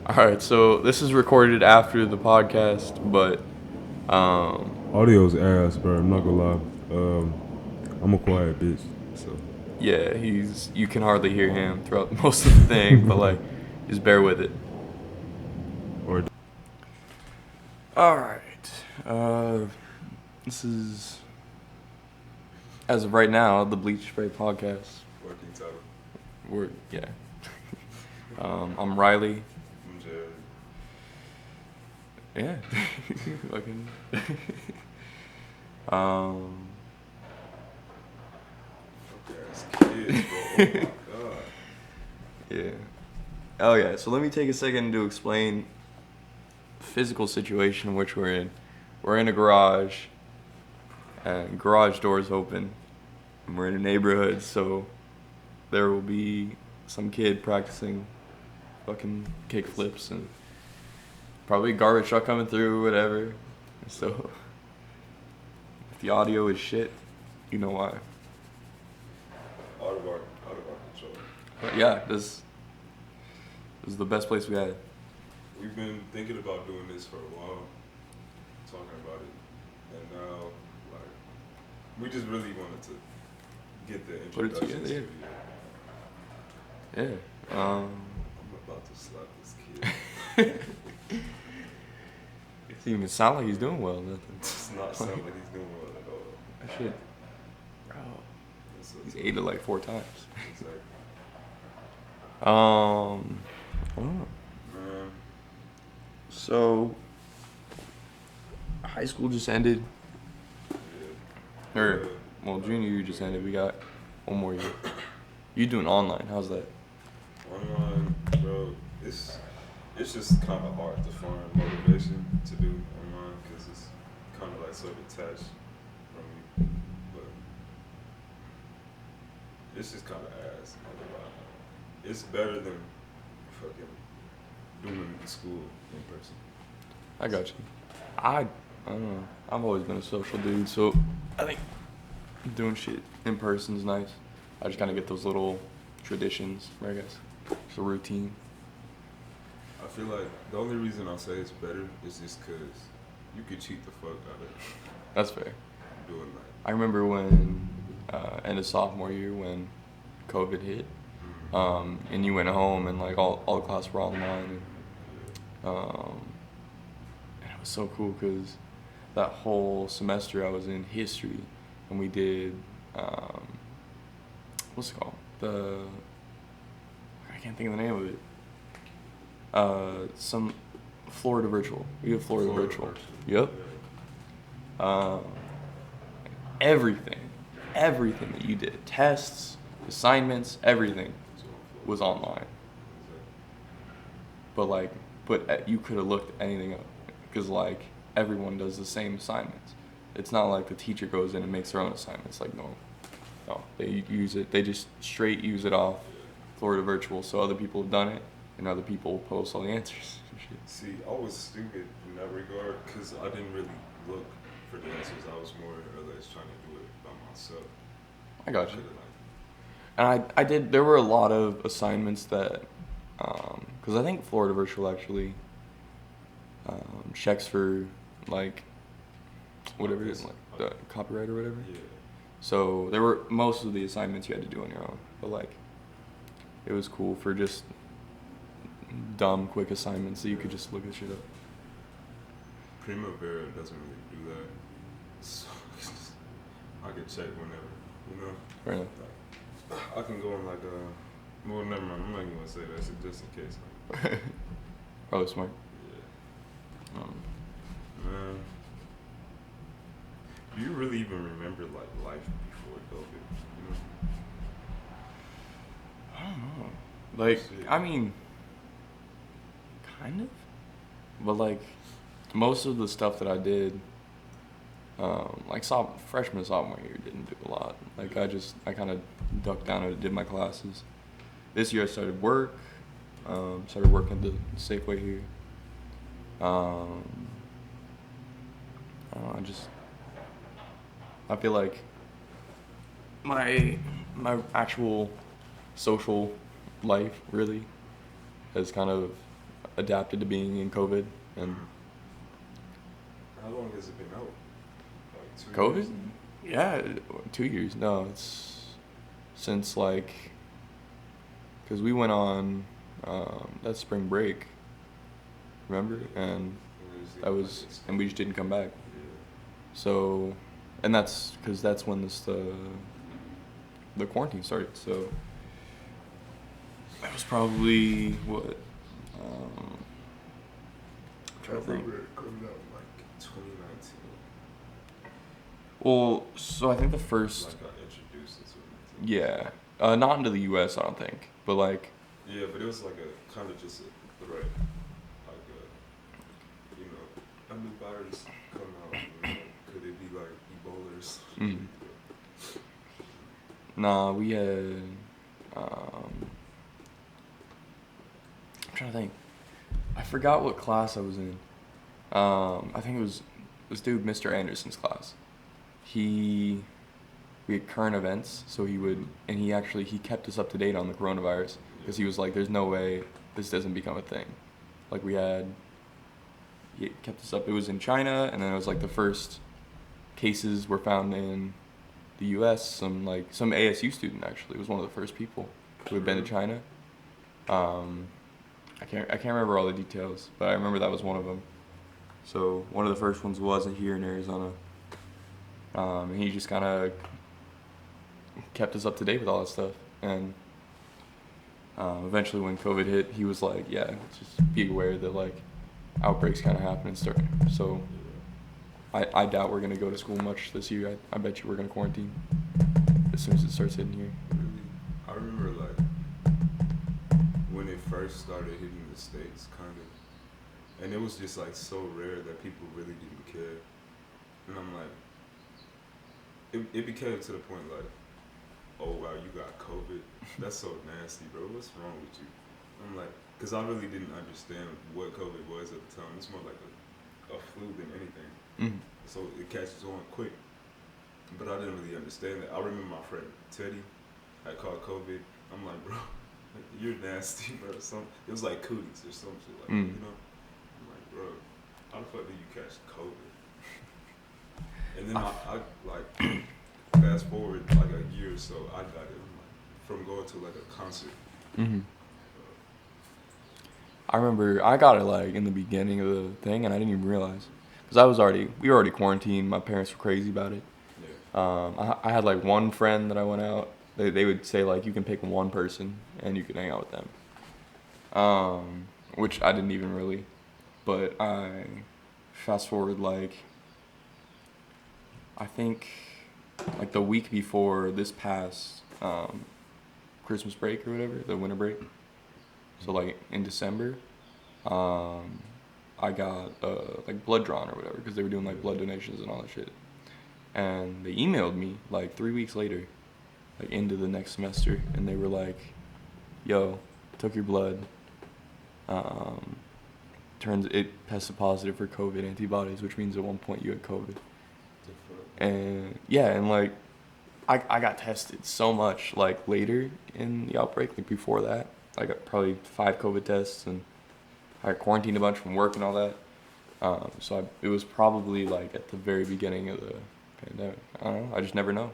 All right, so this is recorded after the podcast, but Audio's ass, bro. I'm not gonna lie. I'm a quiet bitch, so. yeah, you can hardly hear him throughout most of the thing, but like, just bear with it. Or All right, this is as of right now the Bleach Spray podcast. working title. Yeah. I'm Riley. I'm Jared. Yeah. Fucking. um. Ass kids, bro. Oh my god. Yeah. Oh yeah. So let me take a second to explain the physical situation in which we're in. We're in a garage, and garage doors open, and we're in a neighborhood, so there will be some kid practicing fucking kick flips and probably a garbage truck coming through, whatever. So if the audio is shit, you know why. Out of our control. But yeah, this is the best place we had. We've been thinking about doing this for a while, talking about it, and now, like, we just really wanted to get the Put it introduction together, to yeah. it. Yeah. I'm about to slap this kid. It doesn't even sound like he's doing well. Nothing. It does not sound like he's doing well at all. That shit. Bro. It's He's ate it like 4 times. Exactly. Oh. Man, So, high school just ended. yeah. Or, well, junior year just ended. We got one more year. You doing online? How's that? Online, bro, it's just kind of hard to find motivation to do online because it's kind of like so detached from you. But it's just kind of ass. Not gonna lie. It's better than fucking doing school in person. I got you. I don't know. I've always been a social dude, so I think doing shit in person is nice. I just kind of get those little traditions, I guess. It's a routine. I feel like the only reason I'll say it's better is just because you could cheat the fuck out of That's fair. doing that. I remember when, end of sophomore year when COVID hit, and you went home and like all the classes were online, and it was so cool because that whole semester I was in history, and we did, what's it called? I can't think of the name of it. Some Florida virtual. We did Florida virtual. Yep. Everything that you did, tests, assignments, everything was online. But you could have looked anything up because like everyone does the same assignments. It's not like the teacher goes in and makes their own assignments. Like no, they use it. They just straight use it off Florida virtual. So other people have done it, and other people post all the answers and shit. See, I was stupid in that regard because I didn't really look for the answers. I was more or less trying to do it by myself. I got you. Could've, like, And I did. There were a lot of assignments that, because I think Florida Virtual actually checks for like whatever it is, like the copyright or whatever. yeah. So there were most of the assignments you had to do on your own, but like it was cool for just dumb, quick assignments that you could just look at shit up. Primavera doesn't really do that. So I can check whenever, you know? Fair enough. Like, I can go on like well, never mind. I'm not even gonna say that just in case. Probably smart. Yeah. Man, do you really even remember like life before COVID? You know? I don't know. Like, Shit. I mean, kind of. But, like, most of the stuff that I did, like, freshman, sophomore year, didn't do a lot. Like, I kind of ducked down and did my classes. This year I started work, started working at the Safeway here. I don't know, I feel like my actual social life really has kind of adapted to being in COVID and How long has it been out? Like 2 years? COVID. Yeah, 2 years. No, it's since like because we went on that spring break, remember, and we just didn't come back. So, and that's because that's when the quarantine started. So that was probably what. I'm trying to think. It coming out like 2019. Well, so I think the first. Like got introduced into it. Yeah. Not into the U.S. I don't think, but like. Yeah, but it was like a kind of just a threat, like a new virus come out. Could it be like Ebola or something? Nah, we had. I'm trying to think. I forgot what class I was in. I think it was this dude, Mr. Anderson's class. We had current events, so he kept us up to date on the coronavirus because he was like, "There's no way this doesn't become a thing." Like he kept us up. It was in China, and then it was like the first cases were found in the U.S. Some ASU student actually was one of the first people who had been to China. I can't remember all the details, but I remember that was one of them. So one of the first ones was here in Arizona. And he just kind of kept us up to date with all that stuff. And eventually when COVID hit, he was like, yeah, just be aware that like outbreaks kind of happen and start. So I doubt we're going to go to school much this year. I bet you we're going to quarantine as soon as it starts hitting here. Really? I remember like when it first started hitting the States, kind of, and it was just like so rare that people really didn't care. And I'm like, it became to the point like, oh wow, you got COVID? That's so nasty, bro. What's wrong with you? I'm like, because I really didn't understand what COVID was at the time. It's more like a flu than anything. Mm-hmm. So it catches on quick. But I didn't really understand that. I remember my friend Teddy had caught COVID. I'm like, bro, you're nasty, bro. It was like cooties or some shit, like, you know? I'm like, bro, how the fuck did you catch COVID? And then I like, fast forward like a year or so, I got it from going to like a concert. Mm-hmm. I remember I got it like in the beginning of the thing, and I didn't even realize because we were already quarantined. My parents were crazy about it. Yeah. I had like one friend that I went out. They would say like you can pick one person and you can hang out with them. Which I didn't even really, but I fast forward like I think like the week before this past Christmas break or whatever, the winter break. So like in December, I got like blood drawn or whatever because they were doing like blood donations and all that shit. And they emailed me like 3 weeks later, like into the next semester, and they were like, "Yo, took your blood. Turns it tested positive for COVID antibodies, which means at one point you had COVID." And yeah, and like I got tested so much like later in the outbreak, like before that. I got probably 5 COVID tests, and I quarantined a bunch from work and all that. So it was probably like at the very beginning of the pandemic. I don't know. I just never know.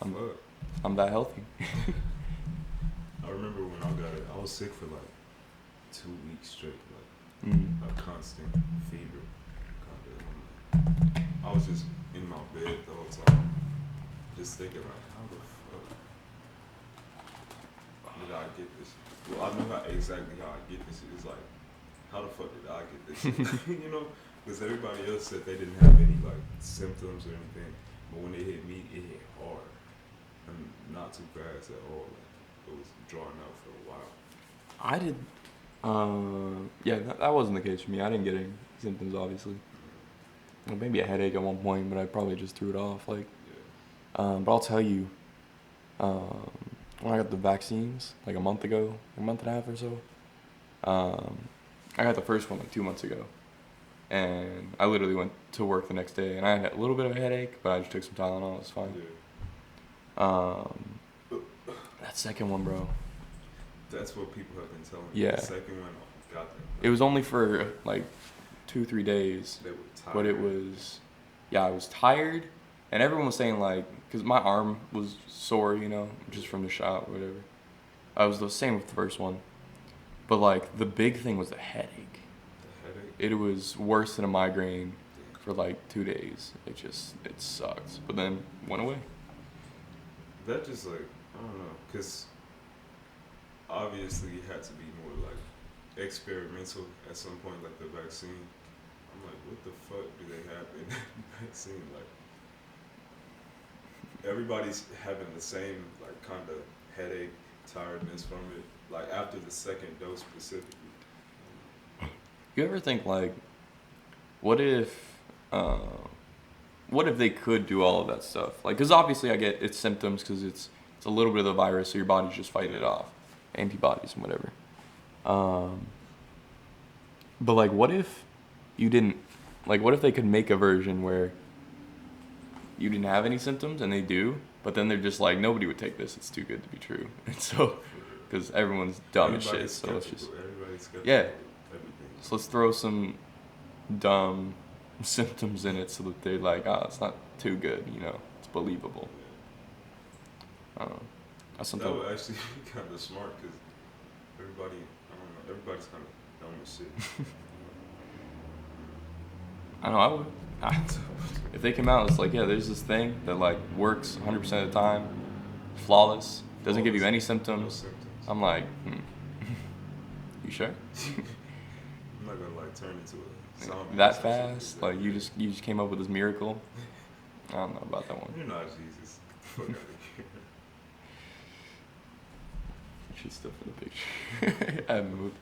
I'm that healthy. I remember when I got it, I was sick for like 2 weeks straight, like a constant fever. I was just in my bed the whole time, just thinking like, how the fuck did I get this? Well, I know exactly how I get this. It's like, how the fuck did I get this? You know, because everybody else said they didn't have any like symptoms or anything, but when it hit me, it hit hard and not too fast at all. Like, it was drawn out for a while. I did. Yeah, that wasn't the case for me. I didn't get any symptoms, obviously. Well, maybe a headache at one point, but I probably just threw it off. Like, but I'll tell you, when I got the vaccines like a month and a half or so, I got the first one like 2 months ago, and I literally went to work the next day, and I had a little bit of a headache, but I just took some Tylenol. It was fine. Yeah. That second one, bro. That's what people have been telling me. Yeah. The second one got them. It was only for like 2-3 days, They were tired. but it was, yeah, I was tired, and everyone was saying like, because my arm was sore, you know, just from the shot or whatever. I was the same with the first one, but like the big thing was the headache. The headache. It was worse than a migraine for like 2 days. It sucked, but then went away. That just like, I don't know, because obviously it had to be more like experimental at some point, like the vaccine. I'm like, what the fuck do they have in the vaccine? Like, everybody's having the same like kind of headache, tiredness from it, like after the second dose specifically. You ever think like, what if, what if they could do all of that stuff? Like, because obviously I get it's symptoms because it's a little bit of the virus, so your body's just fighting it off, antibodies and whatever. But like, what if you didn't? Like, what if they could make a version where you didn't have any symptoms and they do, but then they're just like, nobody would take this. It's too good to be true. And so, because everyone's dumb as shit, so let's just yeah. Everything. So let's throw some dumb symptoms in it so that they're like, oh, it's not too good, you know, it's believable. I don't know. That's something. That would actually be kind of smart because everybody, I don't know, everybody's kind of dumb as shit. I know, I would. If they came out, it's like, yeah, there's this thing that like works 100% of the time, flawless, doesn't give you any No symptoms. symptoms. I'm like, you sure? I'm not gonna like turn into a zombie. That fast? Like you just came up with this miracle? I don't know about that one. You're not Jesus. Fuck out of here. She's still in the picture. I haven't moved.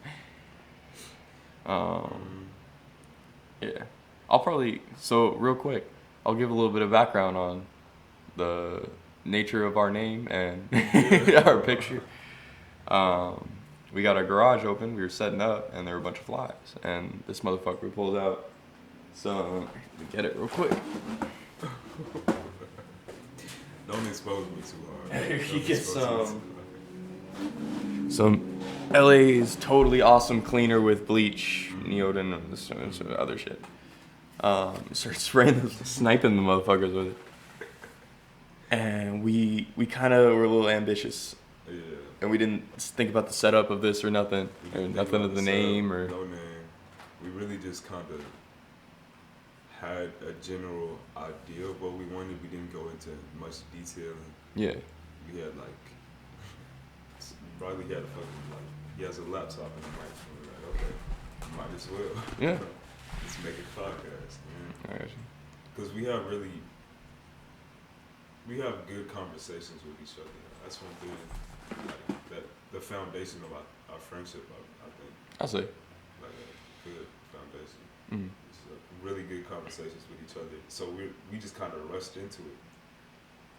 Yeah. I'll probably, so real quick, I'll give a little bit of background on the nature of our name and our picture. We got our garage open, we were setting up, and there were a bunch of flies. And this motherfucker pulled out some, let me get it real quick. Don't expose me too hard. You Don't get expose me some LA's totally awesome cleaner with bleach, Neoden, and some other shit. Started spraying, sniping the motherfuckers with it. And we kind of were a little ambitious. Yeah. And we didn't think about the setup of this or nothing. Or nothing of the name or... No name. We really just kind of had a general idea of what we wanted. We didn't go into much detail. Yeah. We had like... Riley had a fucking like... He has a laptop and a mic. So we're like, okay, might as well. Yeah. Let's make a podcast. Alright. Because we have good conversations with each other. That's one thing, like, that the foundation of our friendship, I think, I'll say. like a good foundation. Mm. It's really good conversations with each other. So we just kind of rushed into it.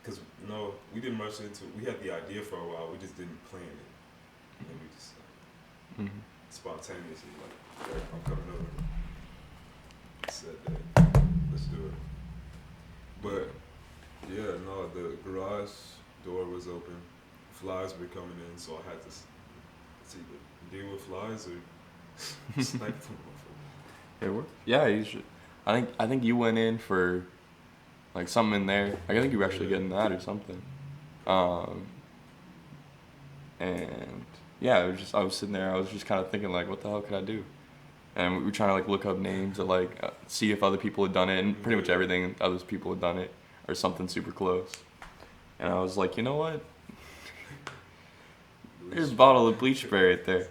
Because, no, we didn't rush into it. We had the idea for a while, we just didn't plan it. And we just spontaneously, like, "Hey, I'm coming over." Said that. Let's do it. But yeah, no, the garage door was open. Flies were coming in, so I had to either deal with flies or snipe them. It worked. Yeah, you should. I think you went in for like something in there. Like, I think you were actually getting that or something. And yeah, it was just, I was sitting there. I was just kind of thinking like, what the hell could I do? And we were trying to like look up names to like see if other people had done it, and pretty much everything other people had done it or something super close. And I was like, you know what? There's a bottle of bleach spray right there.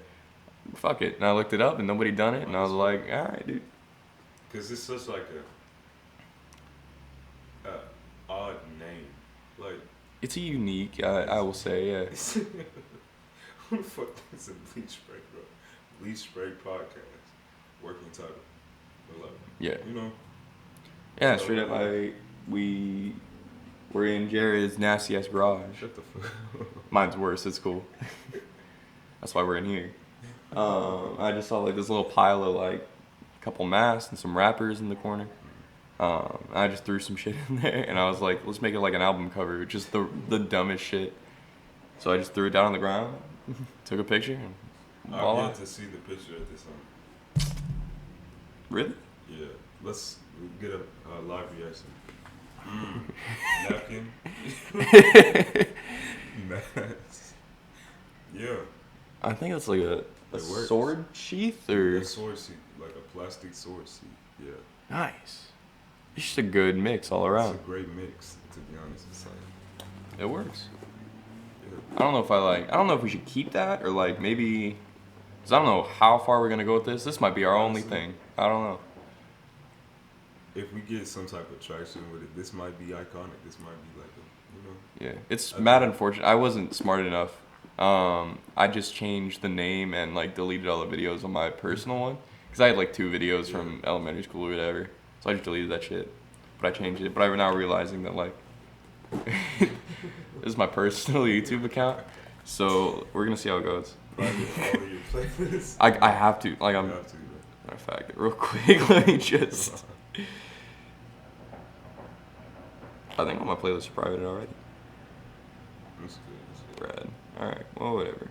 Fuck it. And I looked it up and nobody done it, and I was like, all right, dude. Because it's such like a odd name. Like, It's a unique, I will say, yeah. who the fuck is a bleach spray, bro? Bleach spray podcast. Working title. But like, Yeah. you know. Yeah, straight up, we were in Jared's nasty ass garage. Shut the fuck up. Mine's worse, it's cool. That's why we're in here. I just saw like this little pile of like a couple masks and some wrappers in the corner. I just threw some shit in there, and I was like, let's make it like an album cover, just the dumbest shit. So I just threw it down on the ground, Took a picture. And I've voila. yet to see the picture of this. Really? Yeah. Let's get a live reaction. Napkin. Nice. Yeah. I think it's like a It works. sword sheath or A sword seat, like a plastic sword seat. Yeah. nice. It's just a good mix all It's around. a great mix, to be honest. It's like, It works. yeah. I don't know if I don't know if we should keep that or like maybe, cause I don't know how far we're gonna go with this. This might be our only Honestly. thing. I don't know. If we get some type of traction with it, this might be iconic. This might be like a, Yeah, it's I mad think- unfortunate. I wasn't smart enough. I just changed the name and like deleted all the videos on my personal one because I had like 2 videos from elementary school or whatever. So I just deleted that shit. But I changed it. But I'm now realizing that like this is my personal YouTube account. So we're gonna see how it goes. private all of your playlists. I have to like You I'm. have to, Matter of fact, real quick, let me just. I think all my playlists are private already. That's good. That's good. Brad. Alright, well, whatever.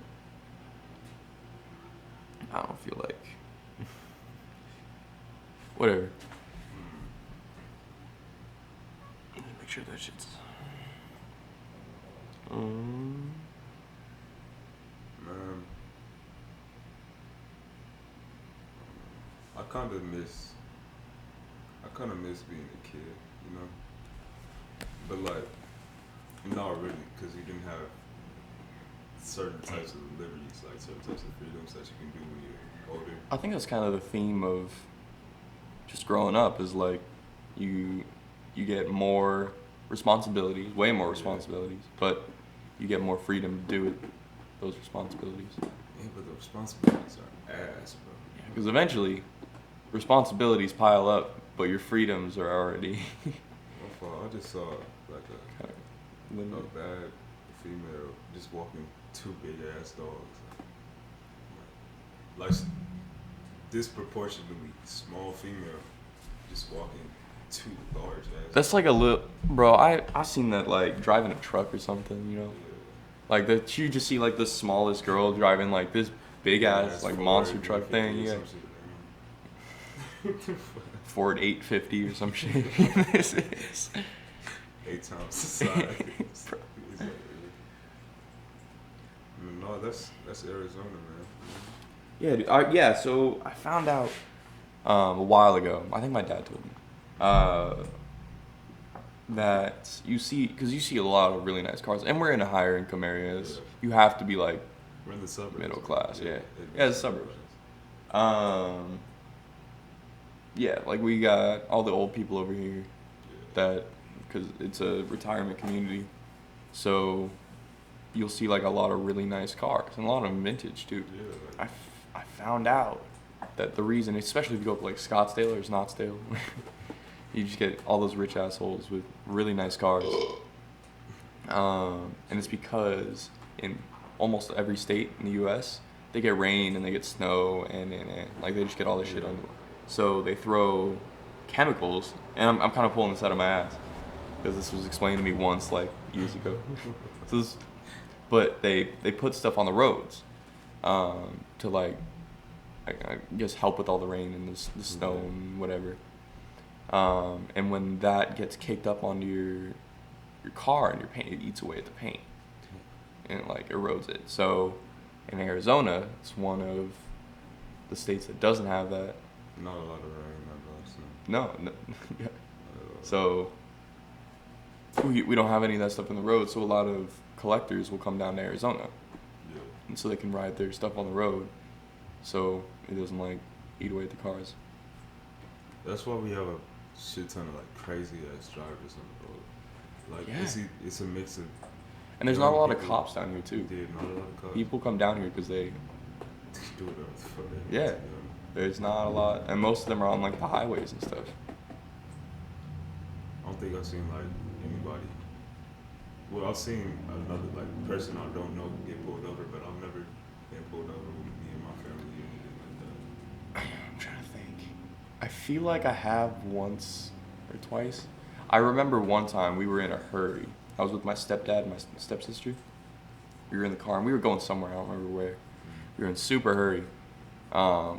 I don't feel like. Whatever. Let me make sure that shit's. Man, I kind of miss being a kid, you know. But like, not really, because you didn't have certain types of liberties, like certain types of freedoms that you can do when you're older. I think that's kind of the theme of just growing up is like you get more responsibilities, way more responsibilities, but you get more freedom to do it, those responsibilities. Yeah, but the responsibilities are ass, bro. Because eventually, responsibilities pile up, but your freedoms are already. My fault. I just saw like a bad female just walking 2 big ass dogs. Like disproportionately small female just walking 2 large ass. That's like a little, bro. I seen that like driving a truck or something, you know, like that you just see like the smallest girl driving like this big ass like monster truck thing, yeah. Ford 850 or some shit. This is 8 times the size. No, that's Arizona, man. yeah, dude, yeah. So I found out a while ago. I think my dad told me that you see a lot of really nice cars, and we're in a higher income areas. Yeah. You have to be like We're in the suburbs. middle class, yeah. It- Yeah, the suburbs. Yeah, like we got all the old people over here that because it's a retirement community, so you'll see like a lot of really nice cars and a lot of them vintage too. Yeah, like, I found out that the reason, especially if you go up like Scottsdale or Scottsdale, you just get all those rich assholes with really nice cars. And it's because in almost every state in the U.S., they get rain and they get snow and like they just get all this shit on. So they throw chemicals, and I'm kind of pulling this out of my ass because this was explained to me once like years ago. But they put stuff on the roads to like I guess help with all the rain and the snow and whatever. And when that gets kicked up onto your car and your paint, it eats away at the paint and it like erodes it. So in Arizona, it's one of the states that doesn't have that. not a lot of rain, not a lot of snow. No. Yeah. Not a lot. So we don't have any of that stuff in the road. So a lot of collectors will come down to Arizona, Yeah. and so they can ride their stuff on the road, so it doesn't like eat away at the cars. That's why we have a shit ton of like crazy ass drivers on the road. Like Yeah. it's a mix of. And there's young not a lot of people- cops down here too. Yeah, not a lot of cops. People come down here because they do it for them. Yeah. there's not a lot, and most of them are on like the highways and stuff. I don't think I've seen like anybody. Well, I've seen another like person I don't know get pulled over, but I've never been pulled over with me and my family or anything like that. I'm trying to think. I feel like I have once or twice. I remember one time we were in a hurry. I was with my stepdad and my stepsister, We were in the car, and we were going somewhere. I don't remember where. We were in super hurry.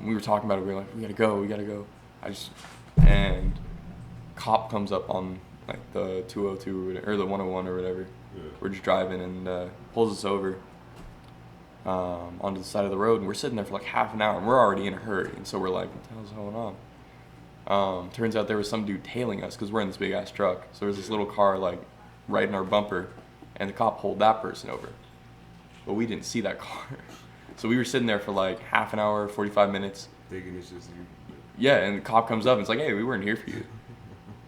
We were talking about it. We were like, we gotta go. And cop comes up on like the 202 or the 101 or whatever. Yeah. We're just driving and pulls us over onto the side of the road, and we're sitting there for like half an hour, and we're already in a hurry. And so we're like, what the hell's going on? Turns out there was some dude tailing us because we're in this big ass truck. So there was this little car like right in our bumper, and the cop pulled that person over. But we didn't see that car. So we were sitting there for like half an hour, 45 minutes. Thinking it's just you. Yeah, and the cop comes up and it's like, hey, we weren't here for you.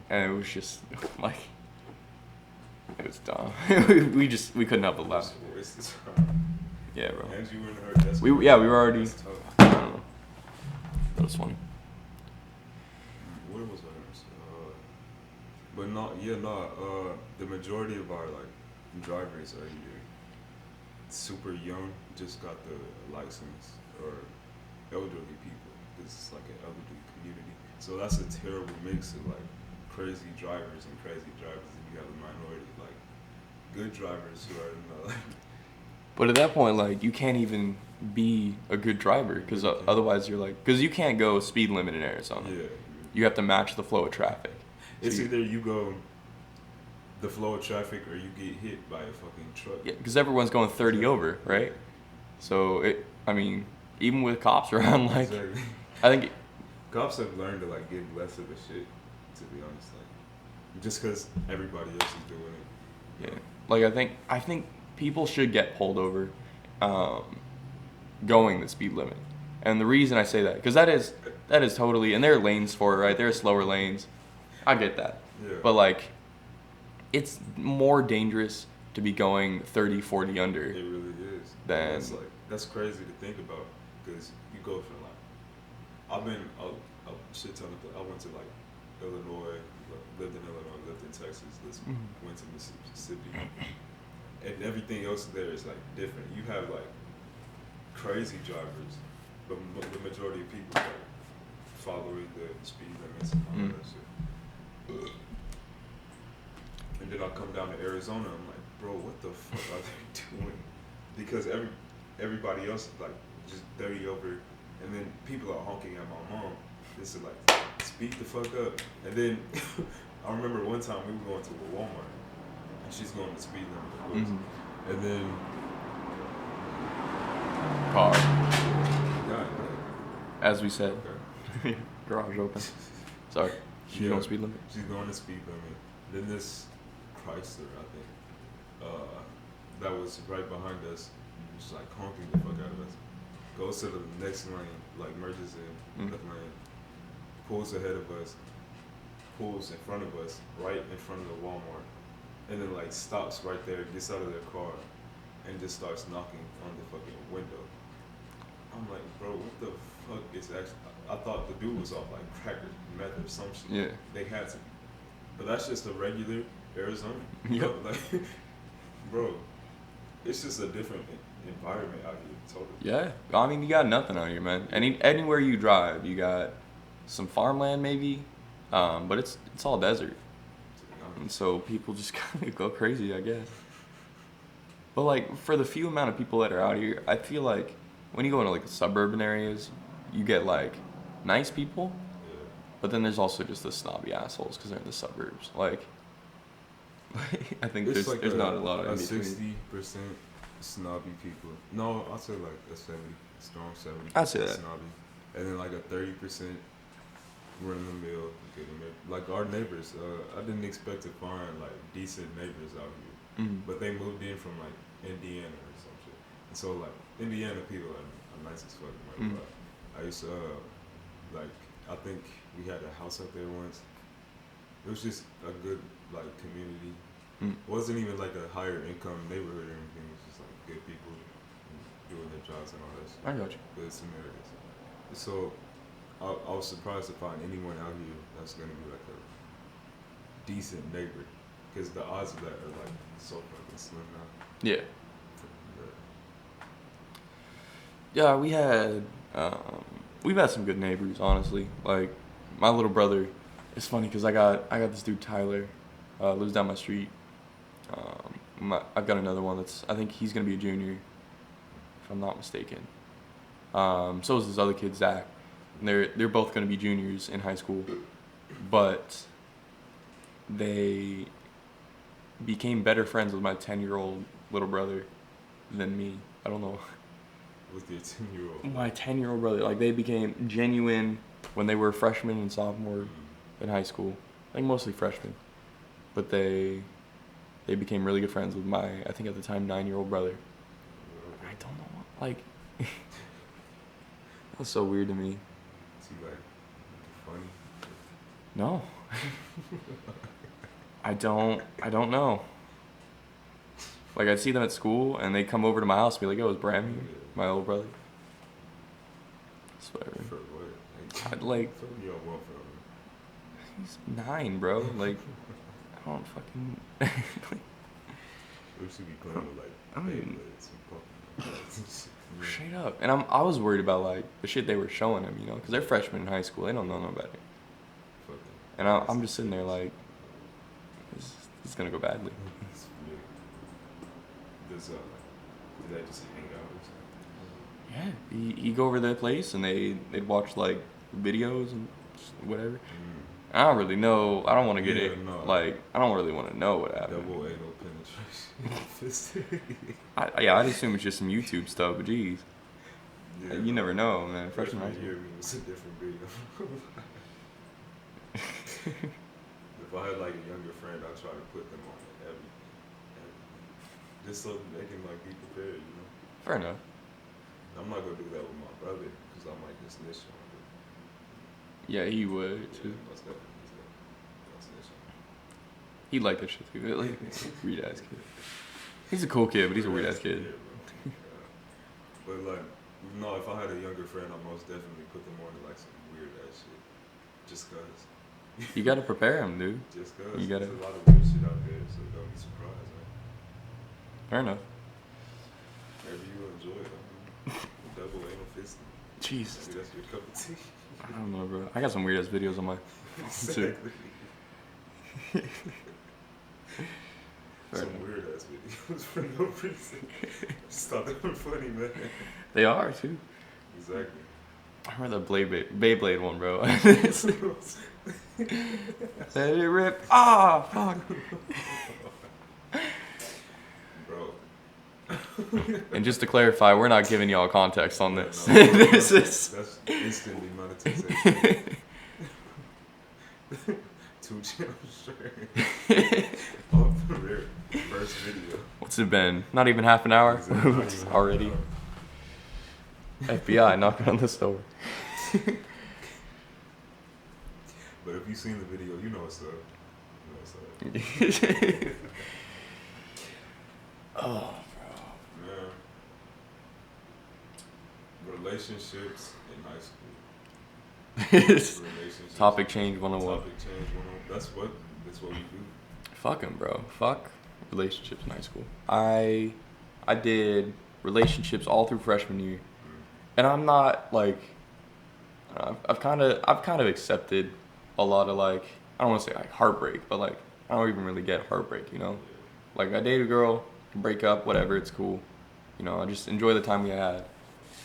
And it was just like, it was dumb. we couldn't help but laugh. Yeah, bro. And you were in her desk. We were already. I don't know. That was funny. What was I gonna say? But the majority of our like drivers are either super young, just got the license, or elderly people. This is like an elderly community. So that's a terrible mix of like crazy drivers and crazy drivers, and you have a minority of like good drivers who are in the like. But at that point, like, you can't even be a good driver because otherwise you're like, because you can't go speed limit in Arizona. Yeah. You have to match the flow of traffic. It's either you go the flow of traffic or you get hit by a fucking truck. Yeah, because everyone's going 30 over, right? So even with cops around, like, Exactly. I think Cops have learned to like give less of a shit, to be honest. Like, just because everybody else is doing it. Yeah, like I think people should get pulled over, going the speed limit, and the reason I say that because that is totally, and there are lanes for it, right? There are slower lanes. I get that, Yeah. but like, it's more dangerous to be going 30, 40 under. It really is. Then That's crazy to think about because you go from like I've been a shit ton of I went to like Illinois, lived in Illinois, lived in Texas, went to Mississippi, and everything else there is like different. You have like crazy drivers, but the majority of people are following the speed limits and all that shit. And then I come down to Arizona, I'm like, bro, what the fuck are they doing? Because everybody else is like just 30 over, and then people are honking at my mom. This is like, speed the fuck up. And then I remember one time we were going to a Walmart, and she's going the speed limit, of course. And then car, God, as we said, okay. garage open. Sorry, she's going speed limit. She's going the speed limit. Then this Chrysler, I think, that was right behind us, just like honking the fuck out of us. Goes to the next lane, like merges in the lane, pulls ahead of us, pulls in front of us, right in front of the Walmart, and then like stops right there, gets out of their car, and just starts knocking on the fucking window. I'm like, bro, what the fuck is actually? I thought the dude was off like crack or meth or some shit. Yeah. They had to, but that's just a regular Arizona. Yep. Know? Like, bro, it's just a different environment out here. Totally. Yeah, I mean, you got nothing out here, man. Anywhere you drive, you got some farmland maybe, but it's all desert, and so people just kind of go crazy, I guess. But like for the few amount of people that are out here, I feel like when you go into like the suburban areas, you get like nice people, but then there's also just the snobby assholes because they're in the suburbs. Like, I think It's there's not a lot of a in between. 60% snobby people. No, I'd say like a 70, strong 70. I'd say that. Snobby, and then like a 30% run of the mill. Like our neighbors, I didn't expect to find like decent neighbors out here, but they moved in from like Indiana or some shit. And so like Indiana people are nice as fuck. But I used to like I think we had a house out there once. It was just a good like community. It wasn't even like a higher income neighborhood or anything. It was just like good people doing their jobs and all that shit. I got you. Good Samaritans. So I was surprised to find anyone out here that's gonna be like a decent neighbor, because the odds of that are like so fucking slim now. Yeah. Yeah, we've had some good neighbors, honestly. Like my little brother, it's funny because I got this dude Tyler, lives down my street. I've got another one that's, I think he's gonna be a junior, if I'm not mistaken. So is this other kid, Zach. And they're both gonna be juniors in high school, but they became better friends with my 10-year-old little brother than me. I don't know. With your 10-year-old. My 10-year-old brother, like they became genuine when they were freshmen and sophomore in high school. I think mostly freshmen, but they became really good friends with my, I think at the time, 9-year-old brother. I don't know, like that's so weird to me. Is he like funny? No. I don't know. Like I'd see them at school and they'd come over to my house and be like, "Yo, is Bram here?" My old brother. Swear. For what? I'd like. Tell me you don't want from him. He's 9, bro. Like, I don't fucking. We should be playing with like I mean, Beyblades and Pokemon. straight up. And I was worried about like the shit they were showing him, you know, because they're freshmen in high school. They don't know no better. And I'm just sitting there like, this is gonna go badly. Does do they just hang out or something? Yeah, he'd go over to their place and they'd watch like videos and whatever. I don't really know. I don't want to get it. No. Like, I don't really want to know what happened. Double anal penetration. I'd assume it's just some YouTube stuff, but geez. Yeah, You never know, man. Freshman high year, school. it's a different video. If I had like a younger friend, I'd try to put them on it every just so they can like be prepared, you know. Fair enough. I'm not gonna do that with my brother because I might just snitch on him. Yeah, he would Yeah, too. most definitely gonna snitch on him. He liked that shit too. Like, weird ass kid. He's a cool kid, but he's a weird ass kid. Yeah, bro. Yeah. But like, no, if I had a younger friend, I'd most definitely put them on to like some weird ass shit. Just cause. You gotta prepare him, dude. Just cause. You gotta. There's a lot of weird shit out there, so don't be surprised, man. Fair enough. Maybe you enjoy it. Double anal fisting. Jesus. Maybe that's your cup of tea. I don't know, bro. I got some weird ass videos on my phone too. Exactly. Fair Some enough. weird ass videos for no reason. Just thought they were funny, man. They are too. Exactly. I remember the Beyblade one, bro. Let it rip. Ah, fuck. Bro. And just to clarify, we're not giving y'all context on this. No, This is. that's instantly monetization. 2 channels straight. Off the rip. First video. What's it been? Not even half an hour Exactly. Not even already. half an FBI knocking on this door. But if you've seen the video, you know what's up. You know what's up. Oh, Yeah. Relationships in high school. bro. Relationships. Topic change 101. Topic change 101. That's what we do. Fuck 'em, bro. Fuck relationships in high school. I did relationships all through freshman year, and I'm not like I've kind of accepted a lot of like, I don't want to say like heartbreak, but like I don't even really get heartbreak, you know. Like I date a girl, break up, whatever, it's cool. You know, I just enjoy the time we had.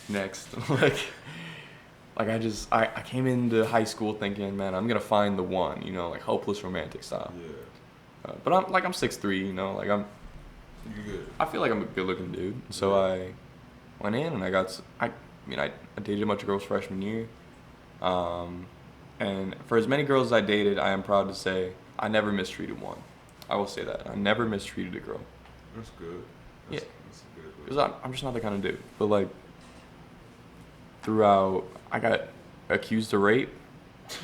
Next, like I came into high school thinking, man, I'm gonna find the one, you know, like hopeless romantic style. Yeah. But I'm 6'3", you know, like You good. I feel like I'm a good looking dude. So I went in and I dated a bunch of girls freshman year. And for as many girls as I dated, I am proud to say I never mistreated one. I will say that. I never mistreated a girl. That's good. Yeah. That's a good Because I'm just not the kind of dude. But like, throughout, I got accused of rape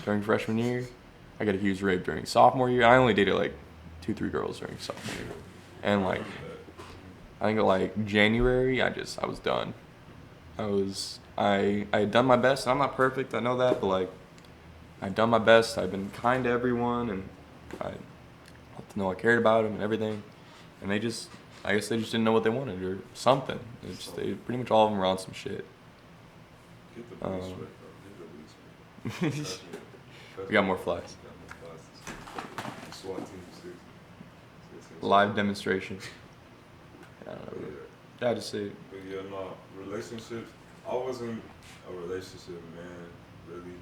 during freshman year. I got accused of rape during sophomore year. I only dated like 2-3 girls during sophomore year. And like, I think like January, I was done. I had done my best, and I'm not perfect, I know that, but like, I'd done my best, I've been kind to everyone, and I let them know I cared about them and everything, and I guess they just didn't know what they wanted, or something. They pretty much all of them were on some shit. Get the Bleach straight, bro. Get the Bleach straight. Trust me. We got more flies. Got more flies. SWAT team, 6. Live demonstration. don't know. Yeah. I just say, But yeah, no, relationships. I wasn't a relationship man, really,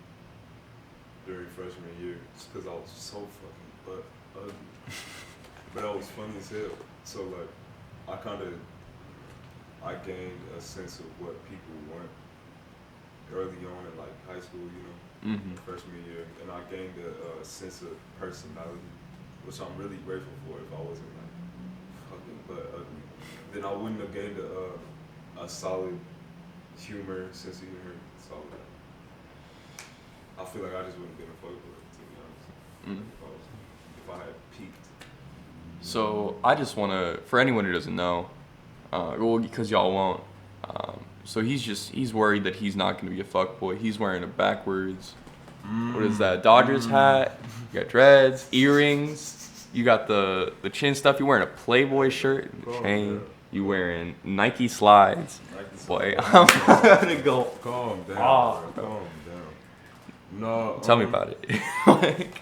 during freshman year, just because I was so fucking ugly. But I was funny as hell. So, like, I gained a sense of what people want early on in, like, high school, freshman year. And I gained a sense of personality, which I'm really grateful for. If I wasn't, like, fucking ugly, then I wouldn't have gained a solid sense of humor. Solid. I feel like I just wouldn't have been a fuckboy, to be honest. If I had peaked. So I just want to, for anyone who doesn't know, well, because y'all won't. So he's worried that he's not going to be a fuckboy. He's wearing a backwards, what is that, Dodgers hat. You got dreads, earrings. You got the chin stuff. You're wearing a Playboy shirt and a chain. You wearing Nike slides. Boy, I'm gonna go. Calm down, bro. Calm down. No. Tell me about it. Like,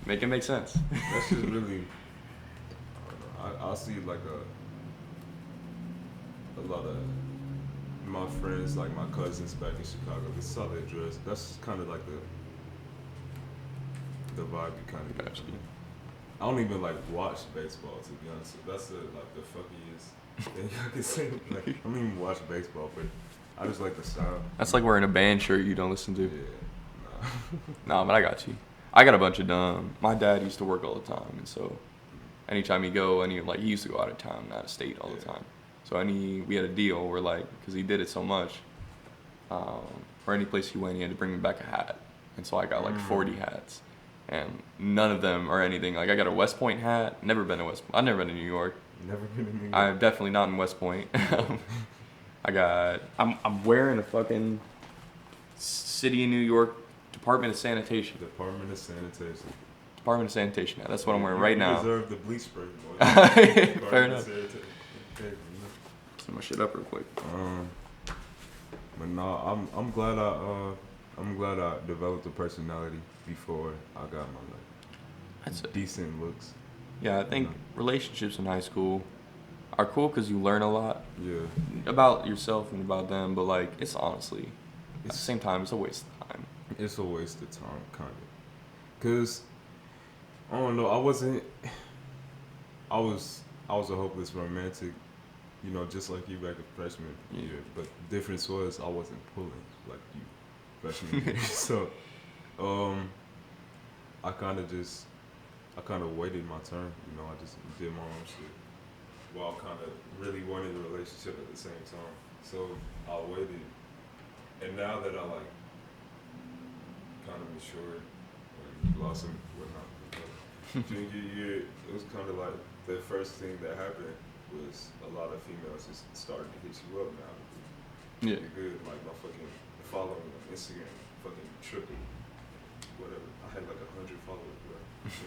make it make sense. That's just really. I see like a lot of my friends, like my cousins back in Chicago. This is how they dress. That's kind of like the vibe you kind of get. I don't even like watch baseball, to be honest. That's the fuckiest thing I can say. Like, I don't even watch baseball, but I just like the style. That's like wearing a band shirt you don't listen to. Yeah, Nah, but I got you. I got a bunch of dumb. My dad used to work all the time, and so anytime he he used to go out of town, out of state all the time. So we had a deal where because he did it so much, or any place he went, he had to bring me back a hat, and so I got 40 hats. And none of them are anything. Like, I got a West Point hat. I've never been to New York. Never been to New York. I'm definitely not in West Point. I'm wearing a fucking City of New York Department of Sanitation. Department of Sanitation. Department of Sanitation. Yeah, that's what I'm wearing right now. You deserve the bleach spray, boy. Fair enough. Set my shit up real quick. But no, I'm glad I developed a personality before I got my decent looks. Yeah, I think relationships in high school are cool because you learn a lot. Yeah. About yourself and about them, but it's honestly, at the same time, it's a waste of time. It's a waste of time, kind of. Cause I don't know, I was a hopeless romantic, just like you back in freshman year. But the difference was I wasn't pulling like you freshman year. So I kind of waited my turn. I just did my own shit while kind of really wanted a relationship at the same time. So I waited, and now that I kind of matured and blossomed, whatnot. Junior year, it was kind of like the first thing that happened was a lot of females just started to hit you up now. Yeah. Good, like my fucking following on Instagram, fucking triple, whatever. I had 100 followers, bro.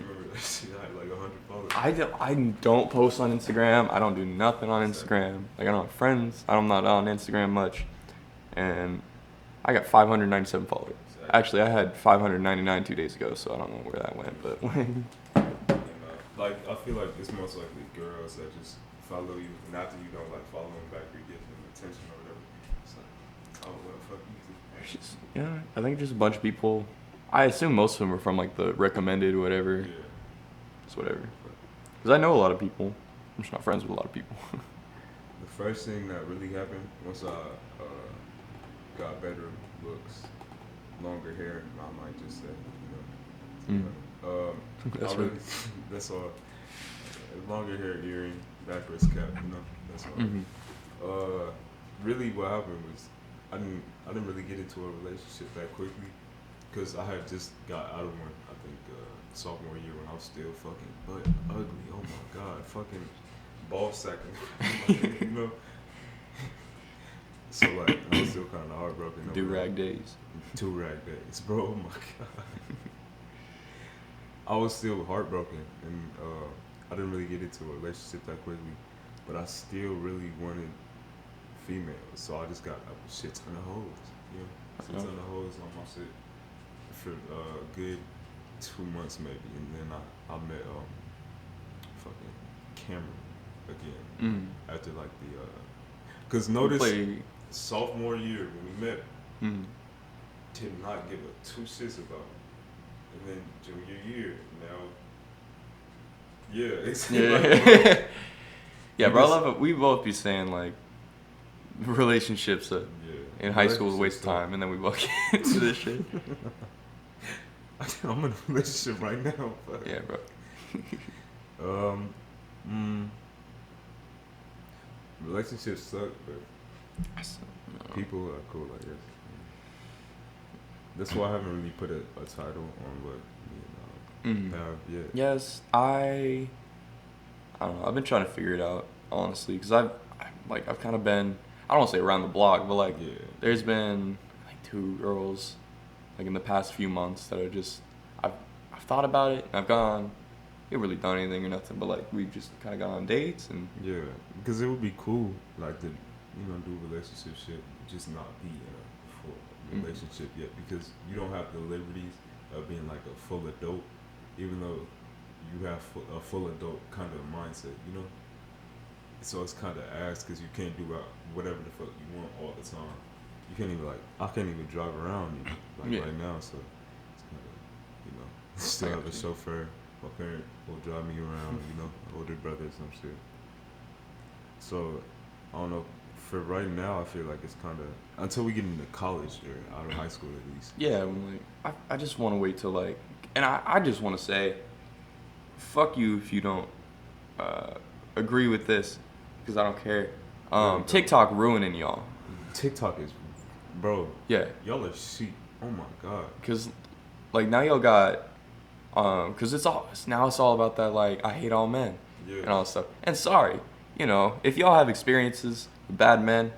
Remember that shit? I had 100 followers. I don't post on Instagram. I don't do nothing on Instagram. I don't have friends. I'm not on Instagram much, and I got 597 followers. Actually, I had 599 2 days ago, so I don't know where that went, but. I feel like it's most likely girls that just follow you, and after you don't follow them back, you give them attention or whatever. It's oh well, fuck you. Yeah, I think just a bunch of people. I assume most of them are from the recommended whatever. Yeah. Just whatever. Because I know a lot of people. I'm just not friends with a lot of people. The first thing that really happened once I got better looks, longer hair, I might just say, That's really, that's all. Longer hair, earring, backwards cap, that's all. Mm-hmm. Really, what happened was I didn't really get into a relationship that quickly because I had just got out of one. I think sophomore year when I was still fucking ugly. Oh my god, fucking ball sacking, So I was still kind of heartbroken. Do-rag days. Do-rag days, bro. Oh my god. I was still heartbroken, and I didn't really get into a relationship that quickly, but I still really wanted females, so I just got a shit ton of hoes, shit ton of hoes on my shit for a good 2 months maybe, and then I met fucking Cameron. again after like the because We notice play. sophomore year when we met, Mm, did not give a two shits about it, and then junior year now, yeah, it's like yeah. Yeah, you bro. I just love it. We both be saying like relationships in high school is a waste of relationships time, and then we both get into this shit. I'm in a relationship right now. But, Yeah, bro. um, mm, relationships suck, but No. people are cool, I guess. That's why I haven't really put a title on what Mm. have yet. Yes, I don't know. I've been trying to figure it out honestly, because I've kind of been, I don't want to say around the block, but like Yeah. there's been like two girls like in the past few months that are just I've thought about it and I've gone. We haven't really done anything or nothing, but like we've just kind of gone on dates and Yeah, because it would be cool, like to do relationship shit, just not be in a full Mhm. relationship yet, because you don't have the liberties of being like a full adult, even though you have a full adult kind of mindset, So it's kind of ass because you can't do whatever the fuck you want all the time. You can't even I can't even drive around Yeah. right now, so it's kind of still I have a got you. chauffeur. My parent will drive me around, older brother, some shit. So, I don't know. For right now, I feel like it's kind of until we get into college or out of high school at least. yeah, I'm like I just want to wait till like, and I just want to say, fuck you if you don't uh, agree with this, because I don't care. Really don't. TikTok ruining y'all. TikTok is, bro. Yeah, Y'all are sheep. Oh my god. because like now y'all got because it's all about that like I hate all men Yeah. and all that stuff. And sorry, if y'all have experiences with bad men,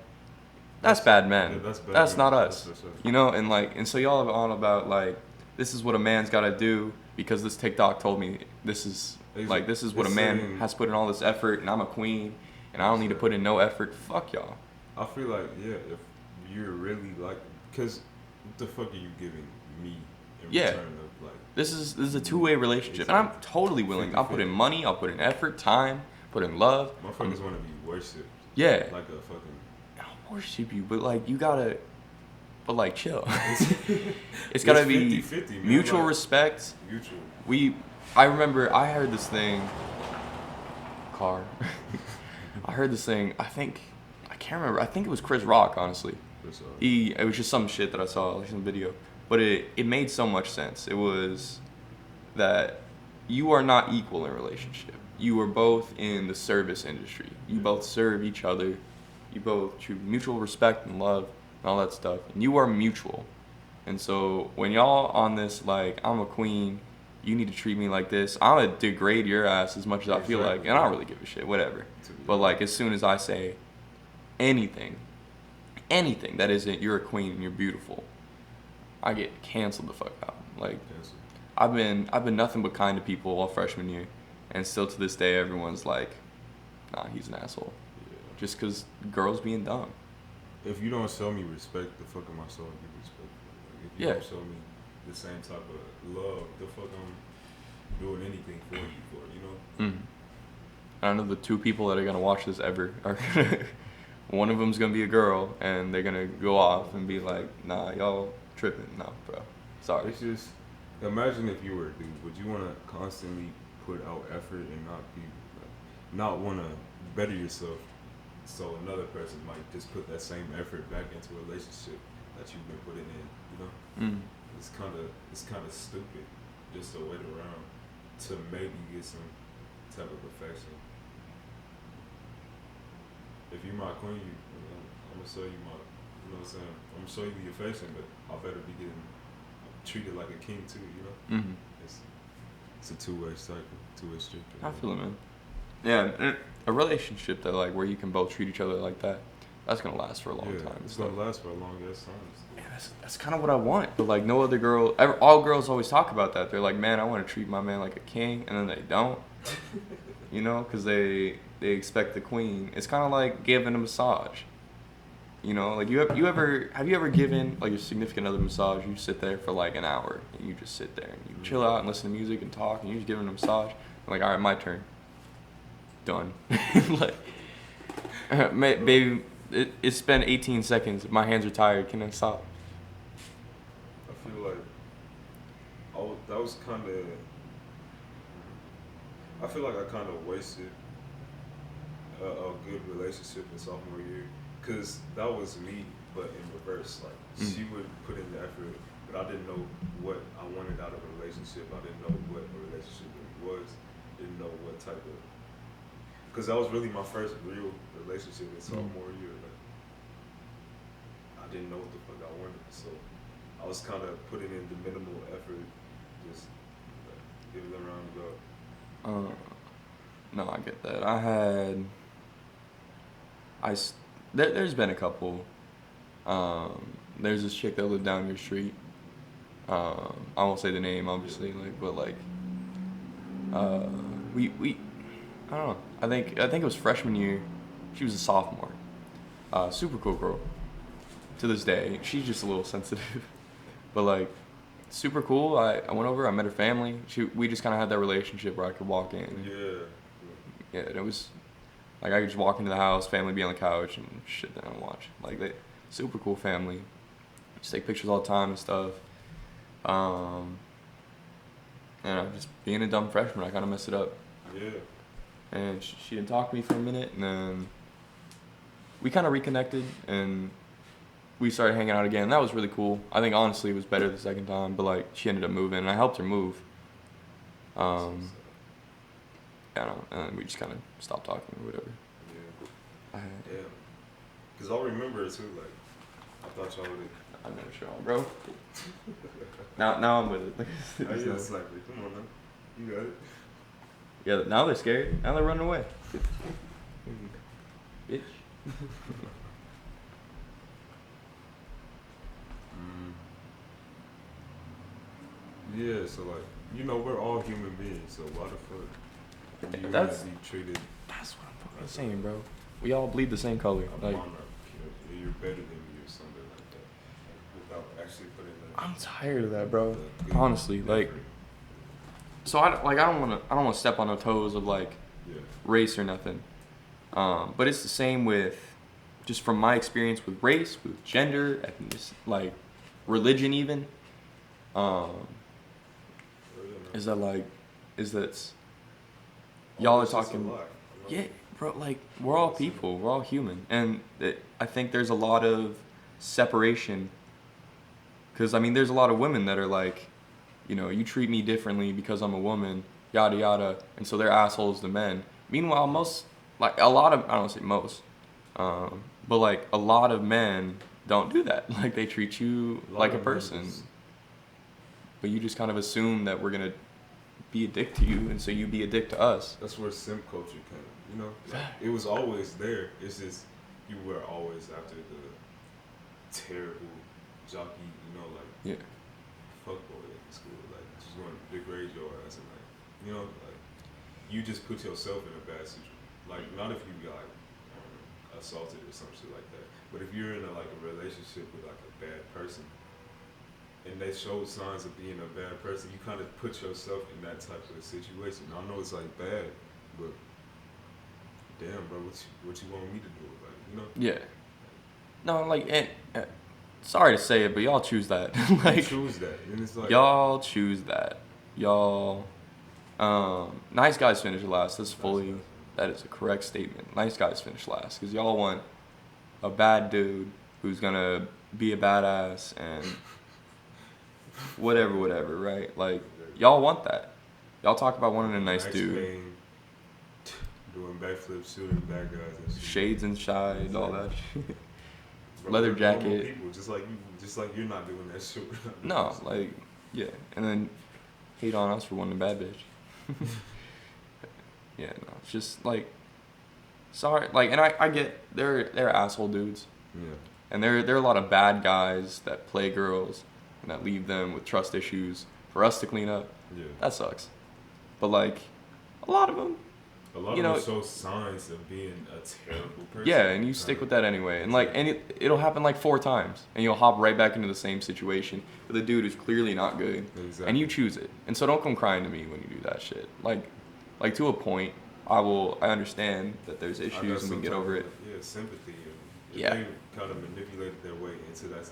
that's bad men. Yeah, that's bad That's men. not us. That's us. And so y'all have on about like this is what a man's got to do because this TikTok told me this is like this is what a It's man saying- has to put in all this effort and I'm a queen and I don't need to put in no effort. Fuck y'all. I feel like, yeah, if you're really because what the fuck are you giving me in Yeah. return of This is a two-way relationship, and I'm totally willing. I'll put in money, I'll put in effort, time, put in love. motherfuckers want to be worshipped Yeah, like a fucking. I'll worship you, but like you gotta, but like chill. It's It's gotta be 50-50, man, mutual like- respect. Mutual. I remember I heard this thing. Car. I heard this thing. I can't remember. I think it was Chris Rock. Honestly, it was just some shit that I saw, like some video. But it made so much sense. It was that you are not equal in a relationship. You are both in the service industry. You both serve each other. You both show mutual respect and love and all that stuff. And you are mutual. And so when y'all on this, like, I'm a queen, you need to treat me like this, I'm going to degrade your ass as much as I feel like. And I don't really give a shit, whatever. But like as soon as I say anything that isn't you're a queen and you're beautiful, I get canceled the fuck out. Like I've been nothing but kind to people all freshman year, and still to this day everyone's like, nah, he's an asshole. Yeah. Just because girls being dumb. If you don't show me respect, the fuck am I showing you respect? Like, if you Yeah. don't show me the same type of love, the fuck I'm doing anything for you for, Mm. I know the two people that are gonna watch this ever are gonna. One of them's gonna be a girl, and they're gonna go off and be like, nah, y'all tripping. No, bro. Sorry. It's just, imagine if you were a dude, would you want to constantly put out effort and not want to better yourself so another person might just put that same effort back into a relationship that you've been putting in, Mm. It's kind of stupid just to wait around to maybe get some type of affection. If you're my queen, I'm gonna show you what I'm saying? I'm gonna show you the affection, but I better be getting treated like a king too, Mm-hmm. It's a two-way cycle, two-way street. I feel it, man. Yeah, and a relationship that like where you can both treat each other like that, that's gonna last for a long time. It's So, gonna last for a long ass time. yeah, that's kind of what I want. But like no other girl, all girls always talk about that. They're like, man, I want to treat my man like a king, and then they don't. Because they expect the queen. It's kind of like giving a massage. Like have you ever given like your significant other a massage? You sit there for like an hour and you just sit there and you chill out and listen to music and talk and you just give them a massage. I'm like, all right, my turn. done. Like, baby, it's been 18 seconds. My hands are tired. Can I stop? I feel like that was kind of. I feel like I kind of wasted a good relationship in sophomore year, cause that was me, but in reverse. Like she would put in the effort, but I didn't know what I wanted out of a relationship. I didn't know what a relationship really was. Didn't know what type of. Cause that was really my first real relationship in sophomore year. Like, I didn't know what the fuck I wanted, so I was kind of putting in the minimal effort, just like, give it a round to go. No, I get that. There's been a couple. There's this chick that lived down your street. I won't say the name, obviously, but we I don't know. I think it was freshman year. She was a sophomore. Super cool girl. To this day, she's just a little sensitive, but like, super cool. I went over. I met her family. We just kind of had that relationship where I could walk in. Yeah, and it was like I could just walk into the house, family be on the couch and shit down and watch. Like they, super cool family. Just take pictures all the time and stuff. And just being a dumb freshman, I kind of messed it up. Yeah. And she didn't talk to me for a minute, and then we kind of reconnected, and we started hanging out again. That was really cool. I think honestly it was better the second time, but like she ended up moving, and I helped her move. I don't know, and then we just kind of stopped talking or whatever. Yeah. Yeah. Cause I remember it too. Like I thought y'all would. I never show on, bro. now I'm with it. I yeah, it's like, come on now, you got it. Yeah, now they're scared. Now they're running away. Bitch. Yeah, so like, we're all human beings, so why the fuck do you That's- have to be treated? That's what I'm fucking saying, bro. We all bleed the same color. Like, You're better than me or something like that, without actually putting the. I'm tired of that, bro. the good Honestly, like, effort. so I don't want to step on the toes of like Yeah. race or nothing. But it's the same with, just from my experience with race, with gender, ethnicity, like religion even. Is that y'all are It's just a talking? lot, Yeah, bro. Like we're all people. We're all human, and I think there's a lot of separation. Because I mean, there's a lot of women that are like, you treat me differently because I'm a woman, yada yada, and so they're assholes to men. Meanwhile, I don't want to say most, but like a lot of men don't do that. Like they treat you like a person, but you just kind of assume that we're gonna be a dick to you, and so you be a dick to us. That's where simp culture came. Like, it was always there. It's just you were always after the terrible jockey, Yeah. fuckboy in school, like just going to degrade your ass and like you just put yourself in a bad situation. Like not if you got assaulted or some shit like that, but if you're in a relationship with like a bad person, and they show signs of being a bad person, you kind of put yourself in that type of situation. I know it's like bad, but damn, bro, what you want me to do? Yeah. No, like, sorry to say it, but y'all choose that. Like, you choose that, and it's like y'all choose that. Y'all, nice guys finish last. That is a correct statement. Nice guys finish last, because y'all want a bad dude who's gonna be a badass and whatever, right? Like, y'all want that. Y'all talk about wanting a nice dude. X-Men, doing backflips, shooting bad guys and shit. Shades inside, all that shit. Bro, Leather we're normal jacket. people, just like you're not doing that shit. No, like, yeah. And then hate on us for wanting a bad bitch. Yeah, no, it's just like, sorry. Like, and I get, they're asshole dudes. Yeah. And there are a lot of bad guys that play girls and that leave them with trust issues for us to clean up. Yeah. That sucks. But like, a lot of them. A lot of them show signs of being a terrible person. Yeah, and you stick with that anyway. And like, it'll happen like 4 times, and you'll hop right back into the same situation with a dude who's clearly not good. Exactly. And you choose it. And so don't come crying to me when you do that shit. Like to a point, I understand that there's I got issues and we some can get type over of, it. yeah, sympathy, and if Yeah. they kind of manipulated their way into that,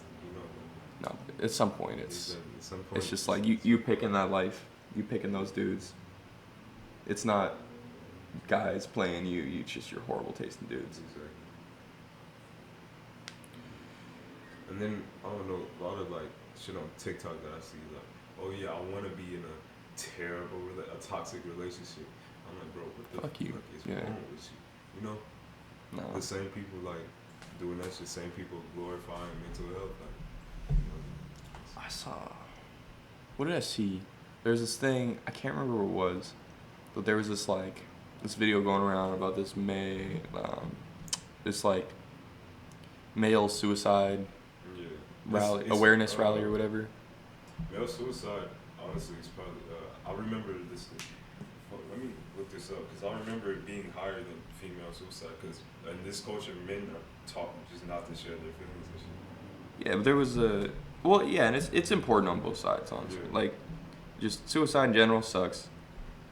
No, at some point is it's that at some point it's just like you picking that life, you picking those dudes. It's not guys playing you. You just your horrible tasting dudes. Exactly. And then I don't know, a lot of like shit on TikTok that I see like, oh yeah, I want to be in a terrible, a toxic relationship. I'm like, bro, what the Fuck you. fuck is Yeah. wrong with you? You know, No. the same people like doing that shit, same people glorifying mental health. Like, you know, I saw. What did I see? There's this thing. I can't remember what it was, but there was this video going around about this like male suicide yeah. rally, It's, awareness rally or whatever. male suicide, honestly, is probably. I remember this. Let me look this up because I remember it being higher than female suicide. Because in this culture, men are taught just not to share their feelings and shit. Yeah, but there was and it's important on both sides, honestly. Yeah. Like, just suicide in general sucks.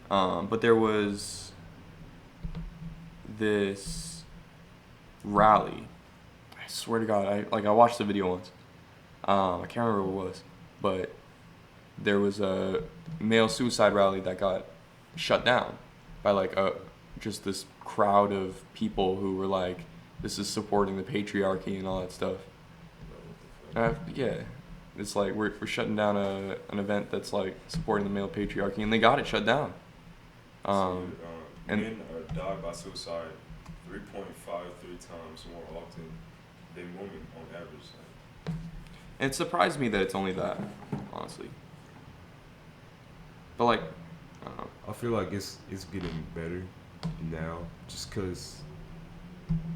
But there was this rally. I swear to God, I watched the video once. I can't remember what it was, but there was a male suicide rally that got shut down by just this crowd of people who were like, this is supporting the patriarchy and all that stuff. Yeah, it's like we're shutting down an event that's like supporting the male patriarchy, and they got it shut down. And Men are die by suicide 3.53 times more often than women on average. it surprised me that it's only that, honestly. But like, I don't know. I feel like it's getting better now, just because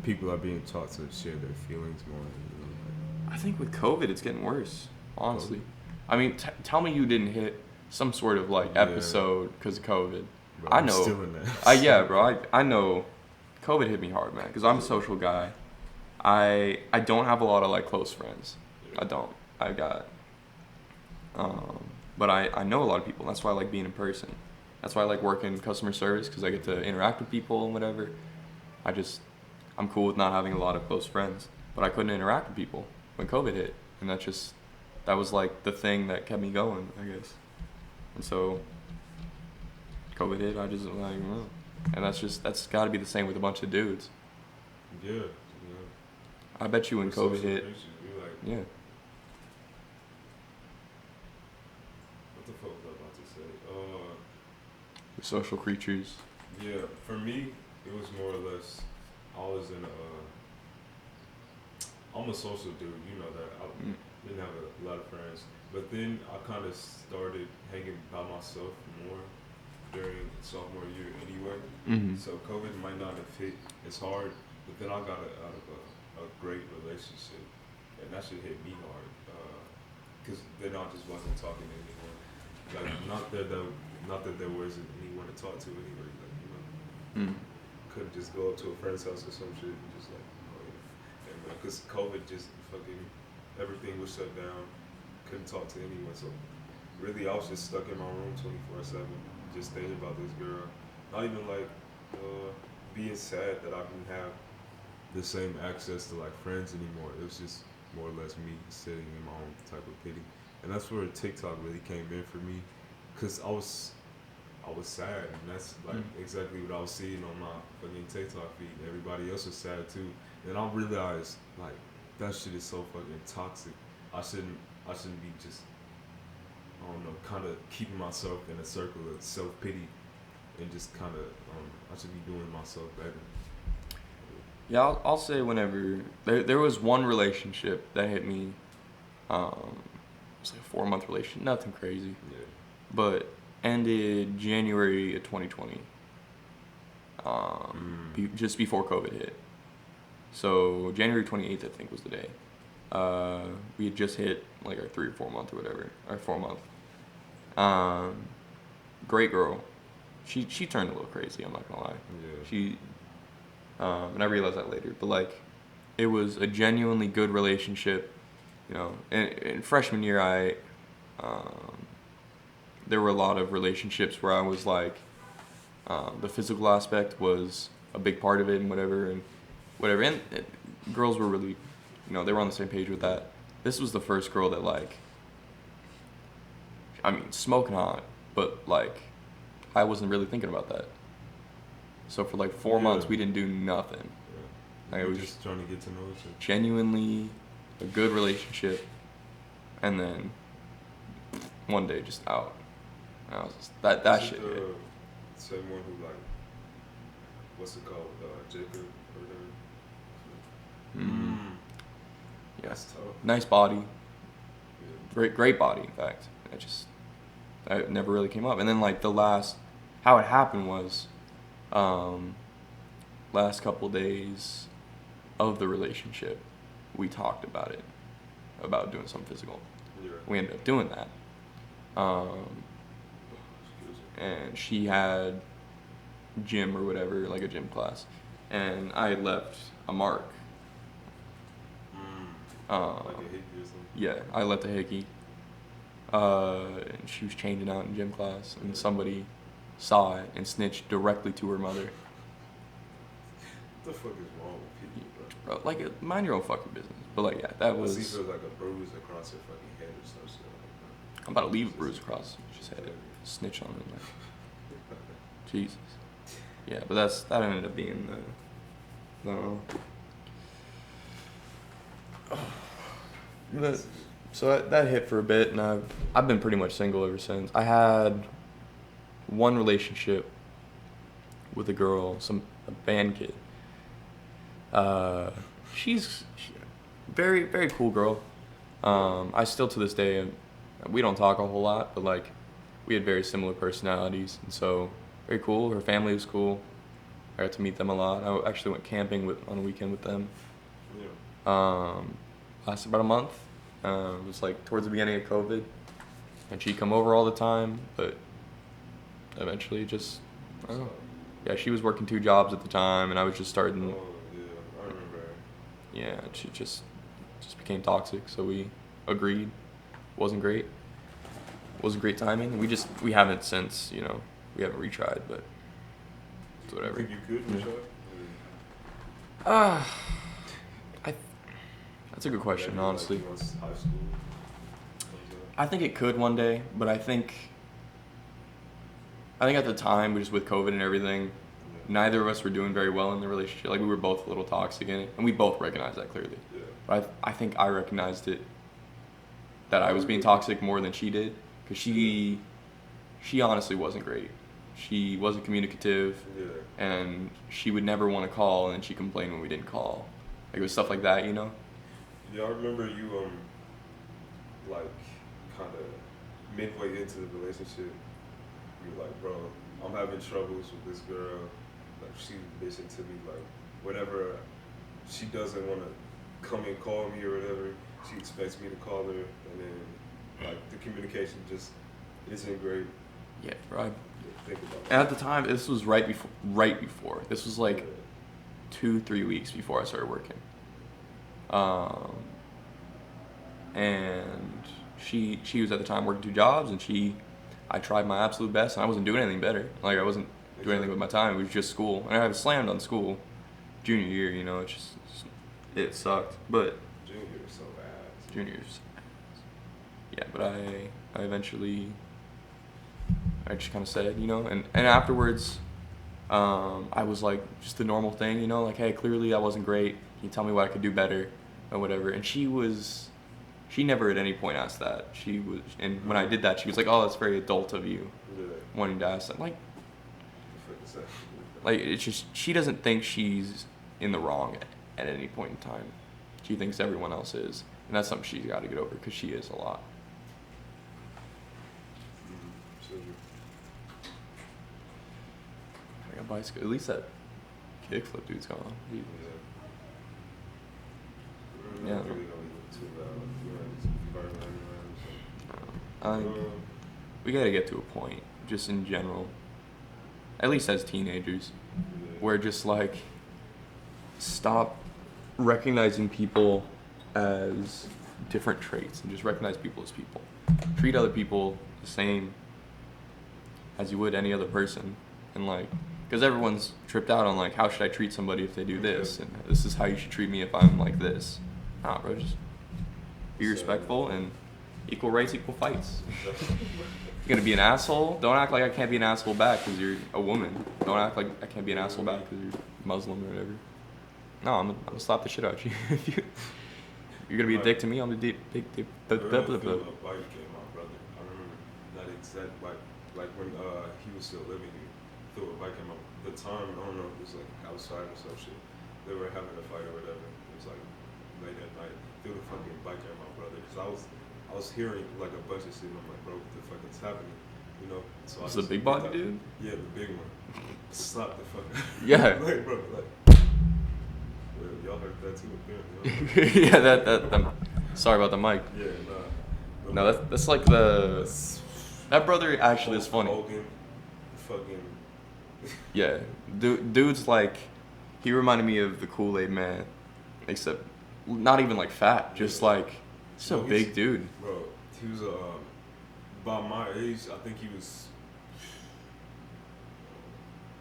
people are being taught to share their feelings more. You know, I think with COVID, it's getting worse, honestly. COVID? I mean, tell me you didn't hit some sort of like Yeah. episode because of COVID. bro, I I'm know. Still in that. Yeah, bro. I know. COVID hit me hard, man, because I'm a social guy. I don't have a lot of like close friends. I don't. I got. But I know a lot of people. That's why I like being in person. That's why I like working customer service because I get to interact with people and whatever. I'm cool with not having a lot of close friends, but I couldn't interact with people when COVID hit, and that was like the thing that kept me going, I guess. And so COVID hit, I just like, well, and that's got to be the same with a bunch of dudes. Yeah. Yeah. I bet you when We're COVID social hit, creatures. We're like, yeah. what the fuck was I about to say? We're social creatures. Yeah, for me, it was more or less, I was in I'm a social dude, you know that. I didn't have a lot of friends. But then I kind of started hanging by myself more during sophomore year anyway. Mm-hmm. So COVID might not have hit as hard, but then I got out of a great relationship. And that shit hit me hard. Because then I just wasn't talking to anyone. Like, not that there wasn't anyone to talk to anyway. Like, you know, couldn't just go up to a friend's house or some shit and just like, oh yeah. And because COVID just fucking, everything was shut down. Couldn't talk to anyone. So really, I was just stuck in my room 24/7, just thinking about this girl. Not even like being sad that I didn't have the same access to like friends anymore. It was just more or less me sitting in my own type of pity. And that's where TikTok really came in for me, cause I was sad, and that's like exactly what I was seeing on my fucking TikTok feed. Everybody else was sad too, and I realized like that shit is so fucking toxic. I shouldn't be just, I don't know, kind of keeping myself in a circle of self-pity and just kind of, I should be doing myself better. Yeah, I'll say whenever there was one relationship that hit me. It was like a 4-month relationship, nothing crazy, Yeah. but ended January of 2020. Just before COVID hit. So January 28th, I think, was the day. We had just hit like our 3 or 4 month or whatever, or 4 month. Great girl. She turned a little crazy. I'm not gonna lie. Yeah. She, and I realized that later. But like, it was a genuinely good relationship. You know, in freshman year, there were a lot of relationships where I was like, The physical aspect was a big part of it, and whatever. And girls were really, they were on the same page with that. This was the first girl that like, I mean, smoking hot, but like, I wasn't really thinking about that. So for like 4 months, we didn't do nothing. Yeah. Like, it was just trying to get to know each other. Genuinely a good relationship, and then one day just out. And I was just, that Is shit. it the same one who like, what's it called, Jacob or whatever? Mm-hmm. Yeah. That's tough. Nice body, Yeah. great body. In fact, that never really came up. And then like how it happened was, last couple days of the relationship, we talked about it, about doing something physical. Yeah. We ended up doing that. And she had gym or whatever, like a gym class, and I had left a mark. Like a hickey or something? Yeah, I left a hickey. And she was changing out in gym class, and somebody saw it and snitched directly to her mother. What the fuck is wrong with people, bro? Bro, like, mind your own fucking business. But like, yeah, that was. Unless he feels like a bruise across your fucking head or some shit like that. I'm about to leave a bruise across. Just had to snitch on it. Like, Jesus. Yeah, but that ended up being the. So that hit for a bit, and I've been pretty much single ever since. I had one relationship with a girl, a band kid. She's very, very cool girl. I still to this day, we don't talk a whole lot, but like we had very similar personalities, and so very cool. Her family was cool. I got to meet them a lot. I actually went camping on a weekend with them. Yeah. Lasted about a month. It was like towards the beginning of COVID, and she'd come over all the time, but eventually just, I don't know. Yeah, she was working 2 jobs at the time, and I was just starting. Oh, yeah, I remember. Yeah, she just became toxic, so we agreed. Wasn't great. Wasn't great timing. We haven't since, we haven't retried, but it's whatever. You think you could retry? That's a good question, honestly. Like, once high school? I think it could one day, but I think at the time, just with COVID and everything, neither of us were doing very well in the relationship. Like, we were both a little toxic in it, and we both recognized that clearly. Yeah. But I think I recognized it, that I was being toxic more than she did, because she honestly wasn't great. She wasn't communicative, Yeah. and she would never want to call, and she complained when we didn't call. Like, it was stuff like that, Yeah, I remember you, like, kind of midway into the relationship, you were like, bro, I'm having troubles with this girl. Like, she bitching to me, like, whatever she doesn't want to come and call me or whatever, she expects me to call her, and then, like, the communication just isn't great. Yeah, bro. Think about And that. at the time, this was right before. This was like 2-3 weeks before I started working. And she was at the time working 2 jobs, and I tried my absolute best, and I wasn't doing anything better. Like, I wasn't doing anything with my time. It was just school, and I was slammed on school junior year. It sucked. But Junior is so bad. juniors, yeah. But I eventually, I just kind of said, and afterwards, I was like, just the normal thing, like, hey, clearly I wasn't great. Can you tell me what I could do better, or whatever? And she never at any point asked that. And when I did that, she was like, oh, that's very adult of you, Yeah. wanting to ask that. Like, it's just, she doesn't think she's in the wrong at any point in time. She thinks everyone else is, and that's something she's got to get over, because she is a lot. I got a bicycle. At least that kickflip dude's gone. Yeah. I think we gotta get to a point, just in general, at least as teenagers, where just like stop recognizing people as different traits and just recognize people as people. Treat other people the same as you would any other person, and like, because everyone's tripped out on like how should I treat somebody if they do this, and this is how you should treat me if I'm like this. Nah, bro, just be respectful and equal rights, equal fights. You're gonna be an asshole? Don't act like I can't be an asshole back because you're a woman. Don't act like I can't be an asshole back because you're Muslim or whatever. No, I'm gonna slap the shit out of you. If you're gonna be a dick to me, I'm gonna dick. I remember feeling a bike at my brother. I remember that exact bike, like when he was still living here. Threw a bike at the time. I don't know if it was like outside or some shit. They were having a fight or whatever. It was like late at night. Threw the fucking bike at my brother because I was hearing like a bunch of shit. And I'm like, bro, what the fuck is happening? You know. So was the big body dude? Yeah, the big one. Slapped the fuck. Yeah. Like, bro, like. Well, y'all heard that too, apparently. Yeah, that. Sorry about the mic. Yeah, nah. No, that's like the. That brother actually is funny. Hogan, fucking. Yeah, dude's like, he reminded me of the Kool-Aid Man, except not even like fat, just like, just a big dude. Bro, he was about my age. I think he was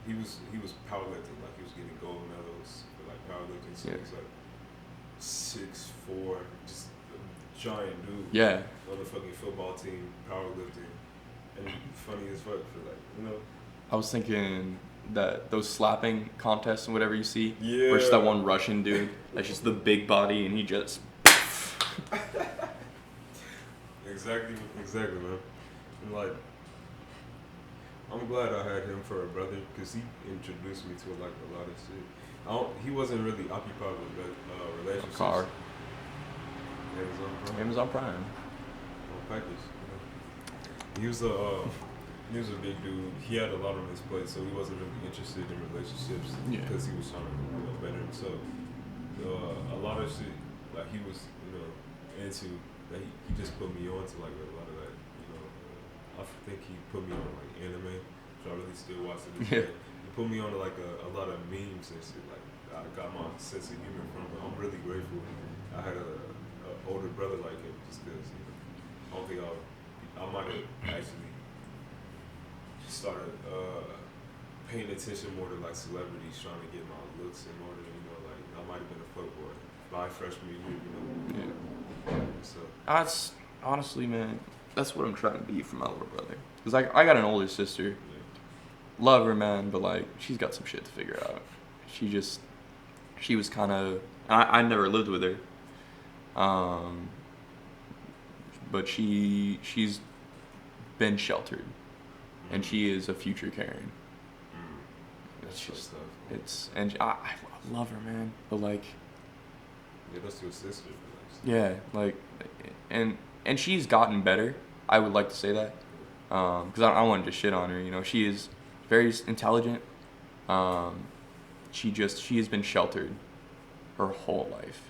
powerlifting. Like he was getting gold medals for like powerlifting. So he's like 6'4", just a giant dude. Yeah. On the fucking football team, powerlifting, and funny as fuck for like, you know. I was thinking that those slapping contests and whatever you see, yeah, where just that one Russian dude, that's just the big body and he just. Exactly, man. And like, I'm glad I had him for a brother because he introduced me to like a lot of shit. He wasn't really occupied with relationships. Car. Amazon Prime. Prime. On package. You know. He was a big dude. He had a lot on his plate, so he wasn't really interested in relationships because he was trying to better himself. A lot of shit like he was into that he just put me on to like a lot of that. I think he put me on like anime, which I really still watch to this day. He put me on to like a lot of memes and shit. Like I got my sense of humor from him. I'm really grateful. I had a older brother like him just because I don't think I might have actually started paying attention more to like celebrities, trying to get my looks in order. Like I might have been a fuckboy by freshman year. Yeah. So That's honestly, man, that's what I'm trying to be for my little brother. Cause I got an older sister. yeah. Love her, man, but like she's got some shit to figure out. She was kind of. I never lived with her. But she's been sheltered, and she is a future Karen. It's just I love her, man. But like, yeah, that's your sister. yeah, like, and she's gotten better. I would like to say that, because I wanted to shit on her. She is very intelligent. She has been sheltered her whole life,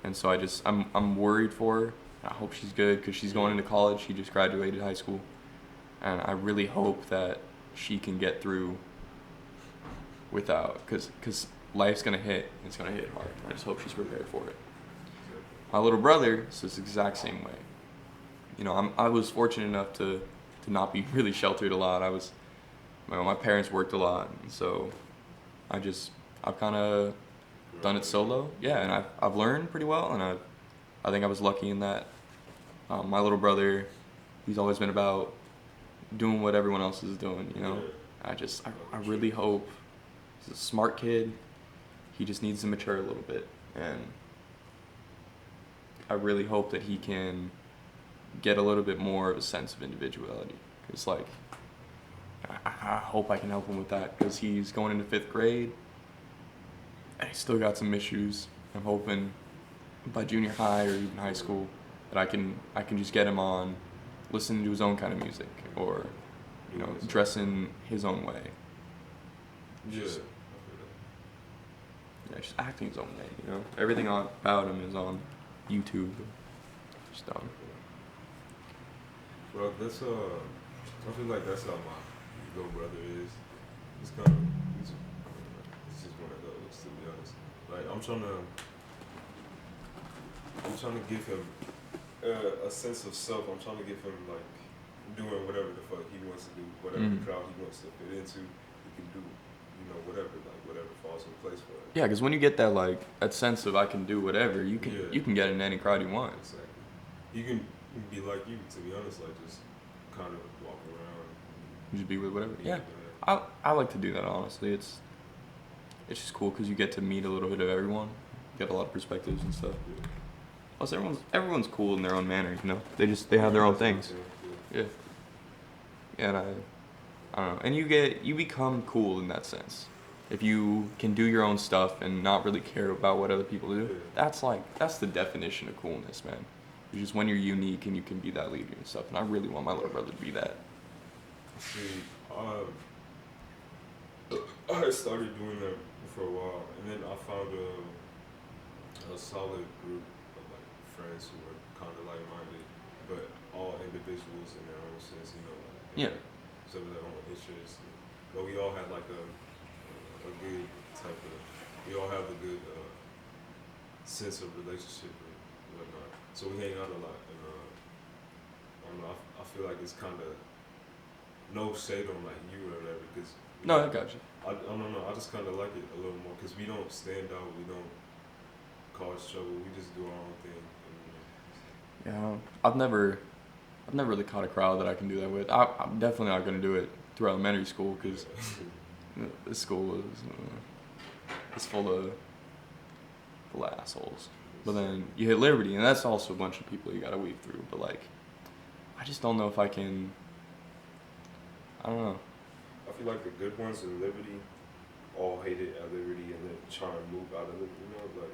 and so I'm worried for her. I hope she's good because she's going into college. She just graduated high school, and I really hope that she can get through without, because life's gonna hit. It's gonna hit hard. I just hope she's prepared for it. My little brother is the exact same way. I was fortunate enough to not be really sheltered a lot. My parents worked a lot, and so I've kind of done it solo. Yeah, and I've learned pretty well, and I think I was lucky in that. My little brother, he's always been about doing what everyone else is doing. I really hope he's a smart kid. He just needs to mature a little bit, and I really hope that he can get a little bit more of a sense of individuality. Because I hope I can help him with that, because he's going into 5th grade and he's still got some issues. I'm hoping by junior high or even high school that I can just get him on listening to his own kind of music, or dressing his own way. Just acting his own way. Everything about him is on YouTube. Just dumb. Bro, I feel like that's how my little brother is. He's just one of those, to be honest. Like I'm trying to give him a sense of self. I'm trying to give him like doing whatever the fuck he wants to do, whatever crowd he wants to fit into. you can do, whatever falls in place for it. Yeah, because when you get that like that sense of I can do whatever, you can get in any crowd you want. Exactly. You can be like you, to be honest, like just kind of walk around. You just be with whatever. Yeah, Yeah. I like to do that honestly. It's just cool because you get to meet a little bit of everyone, get a lot of perspectives and stuff. Yeah. Plus, everyone's cool in their own manner. You know, they have their own things. Yeah. Yeah, and I don't know. And you become cool in that sense. If you can do your own stuff and not really care about what other people do, that's the definition of coolness, man. It's just when you're unique and you can be that leader and stuff. And I really want my little brother to be that. See, I had started doing that for a while, and then I found a solid group of like friends who were kind of like-minded, but all individuals in their own sense, Yeah. some of their own interests. But we all had like a good type of, we all have a good sense of relationship and whatnot. So we hang out a lot, and I don't know. I feel like it's kind of no shade on like you or whatever, because No, I got you. I don't know. I just kind of like it a little more because we don't stand out. We don't cause trouble. We just do our own thing. Yeah, I've never really caught a crowd that I can do that with. I'm definitely not gonna do it through elementary school because this school is full of assholes. But then you hit Liberty, and that's also a bunch of people you gotta weave through. But like, I just don't know if I can. I don't know. I feel like the good ones in Liberty all hated at Liberty and then try and move out of Liberty. Like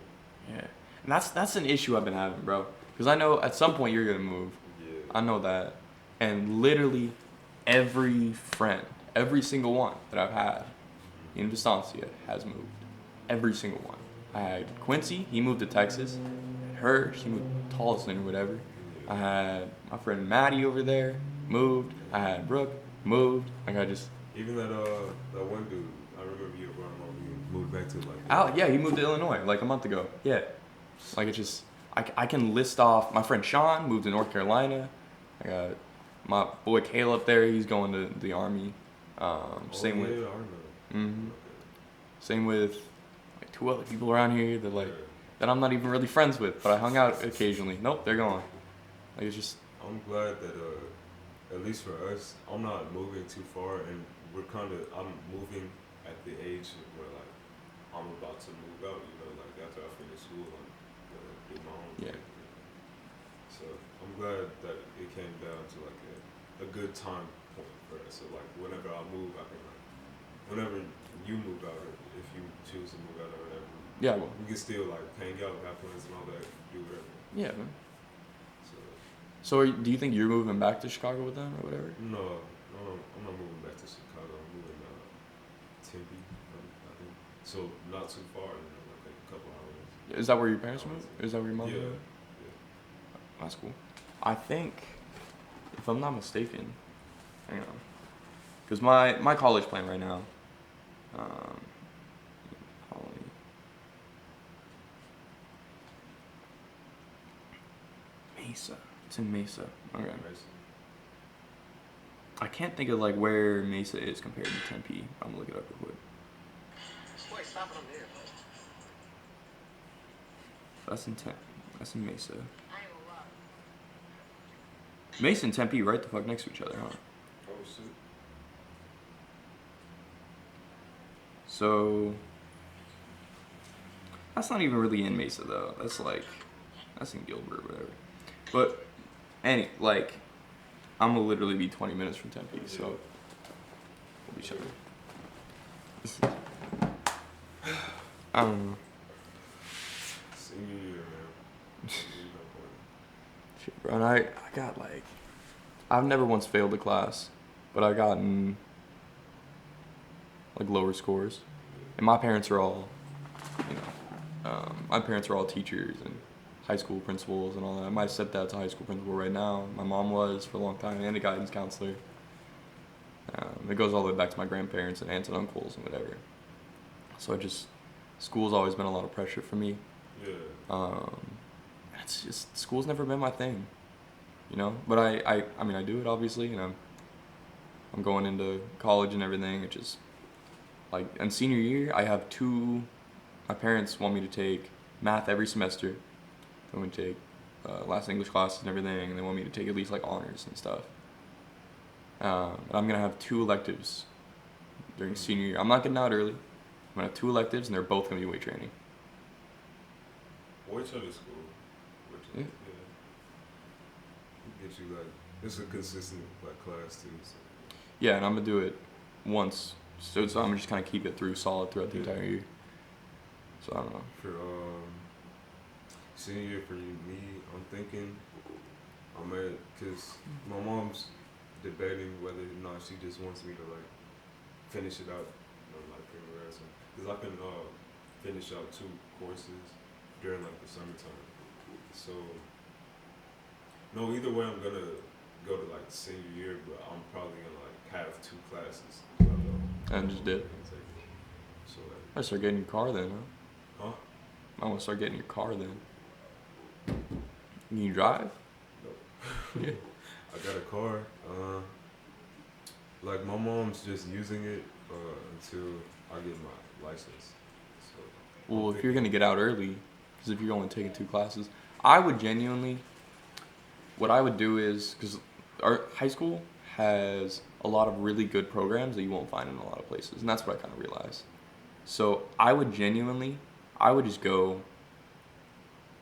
Yeah, and that's an issue I've been having, bro. Because I know at some point you're gonna move. yeah. I know that, and literally every friend, every single one that I've had in Vistancia has moved. Every single one. I had Quincy, he moved to Texas. Her, she moved to Tolleson or whatever. I had my friend Maddie over there, moved. I had Brooke, moved. Like I just. Even that one dude, I remember you brought him over. He moved back to like. Oh yeah, he moved to Illinois like a month ago. Yeah, like it's just I can list off my friend Sean moved to North Carolina. I got my boy Caleb there. He's going to the army. Same with. I remember. Mm-hmm. Same with like 2 other people around here that like that I'm not even really friends with, but I hung out occasionally. Nope, they're gone. Like it's just. I'm glad that at least for us, I'm not moving too far, and I'm moving at the age where like I'm about to move out. Like after I finish school, I'm gonna do my own thing. So I'm glad that it came down to like a good time point for us. So like whenever I move, I can like whenever you move out, or if you choose to move out or whatever. Yeah, well. We can still like hang out, have plans and all that, do whatever. Yeah, man. So Do you think you're moving back to Chicago with them or whatever? no, I'm not moving back to Chicago. I'm moving Tempe, I think. So not too far, like a couple hours. Is that where your parents moved? Is that where your mom Yeah, moved? yeah. That's cool. I think, if I'm not mistaken, hang on, because my college plan right now, Mesa. It's in Mesa. Okay. Nice. I can't think of like where Mesa is compared to Tempe. I'm gonna look it up real quick. Wait, stop it on there. That's in Mesa. I ain't gonna lie. Mesa and Tempe right the fuck next to each other, huh? Oh shit. So that's not even really in Mesa though. That's in Gilbert or whatever. But I'm gonna literally be 20 minutes from Tempe, so we'll be chilling. I don't know. Senior year, man. Shit, bro. And I got I've never once failed a class, but I gotten lower scores. And my parents are all, my parents are all teachers and high school principals and all that. My stepdad's a high school principal right now. My mom was for a long time, and a guidance counselor. It goes all the way back to my grandparents and aunts and uncles and whatever. So school's always been a lot of pressure for me. Yeah. It's just, school's never been my thing, But I mean, I do it obviously, I'm going into college and everything. like in senior year, I have two. My parents want me to take math every semester. They want me to take last English classes and everything, and they want me to take at least like honors and stuff. And I'm gonna have two electives during senior year. I'm not getting out early. I'm gonna have two electives, and they're both gonna be weight training. Which other school? Yeah. Get you like it's a consistent like class too. So. Yeah, and I'm gonna do it once, so I'm just kind of keep it through solid throughout the Yeah. entire year. So I don't know. For senior year for me, I'm thinking I'm at because my mom's debating whether or not she just wants me to like finish it out, like because I can finish out 2 courses during like the summertime. So no, either way I'm gonna go to like senior year, but I'm probably gonna like have 2 classes. And just did. So like, I start getting your car then, huh? huh? I want to start getting your car then. Can you drive? No. Yeah. I got a car. Like my mom's just using it until I get my license. So Well, if you're gonna get out early, because if you're only taking 2 classes, I would genuinely. What I would do is because our high school has a lot of really good programs that you won't find in a lot of places, and that's what I kind of realized. So I would just go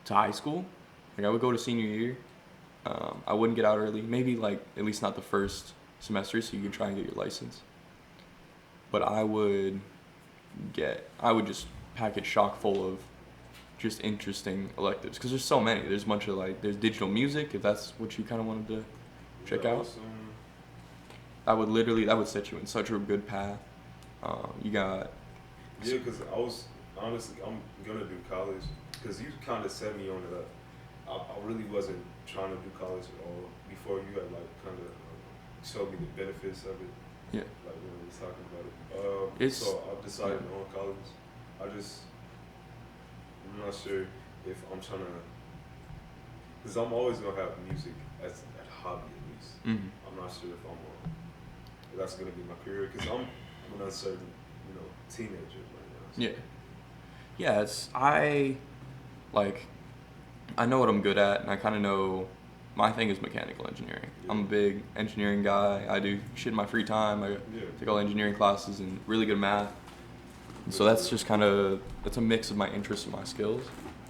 to high school. Like I would go to senior year. I wouldn't get out early. Maybe like at least not the first semester, so you could try and get your license. But I would just pack it chock full of just interesting electives because there's so many. There's a bunch of there's digital music if that's what you kind of wanted to check that out. was, That would set you in such a good path. You got yeah, because I was honestly I'm gonna do college because you kind of set me on it. I really wasn't trying to do college at all before you had like kind of showed me the benefits of it. Yeah. Like when we was talking about it. So I decided on college. I'm not sure if I'm trying to, because I'm always gonna have music as a hobby at least. Mhm. I'm not sure if if that's gonna be my career because I'm an uncertain, teenager right now. So. Yeah. I know what I'm good at, and I kind of know my thing is mechanical engineering. Yeah. I'm a big engineering guy. I do shit in my free time. I take all engineering classes and really good math. And so that's just it's a mix of my interests and my skills.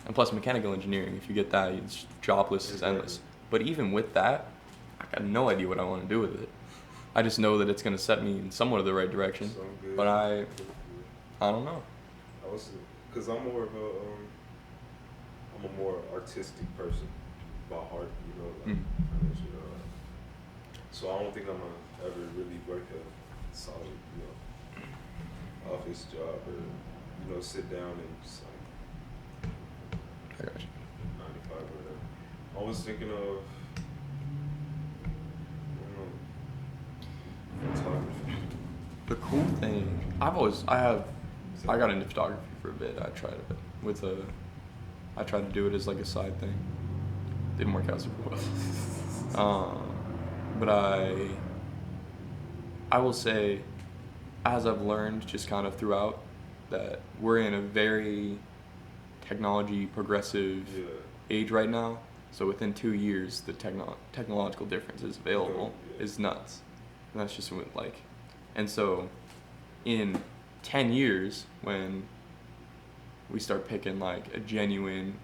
And plus mechanical engineering, if you get that, it's jobless, it's endless. But even with that, I got no idea what I want to do with it. I just know that it's going to set me in somewhat of the right direction. But I don't know. Because I'm more of I'm a more artistic person by heart, so I don't think I'm gonna ever really work a solid, office job or, sit down and just like I got you. 9 to 5 or whatever. I was thinking of, photography. The cool thing, I got into photography for a bit. I tried to do it as like a side thing. Didn't work out super well. But I will say, as I've learned just kind of throughout, that we're in a very technology progressive age right now. So within 2 years, the technological differences available is nuts. And that's just and so in 10 years, when we start picking like a genuine,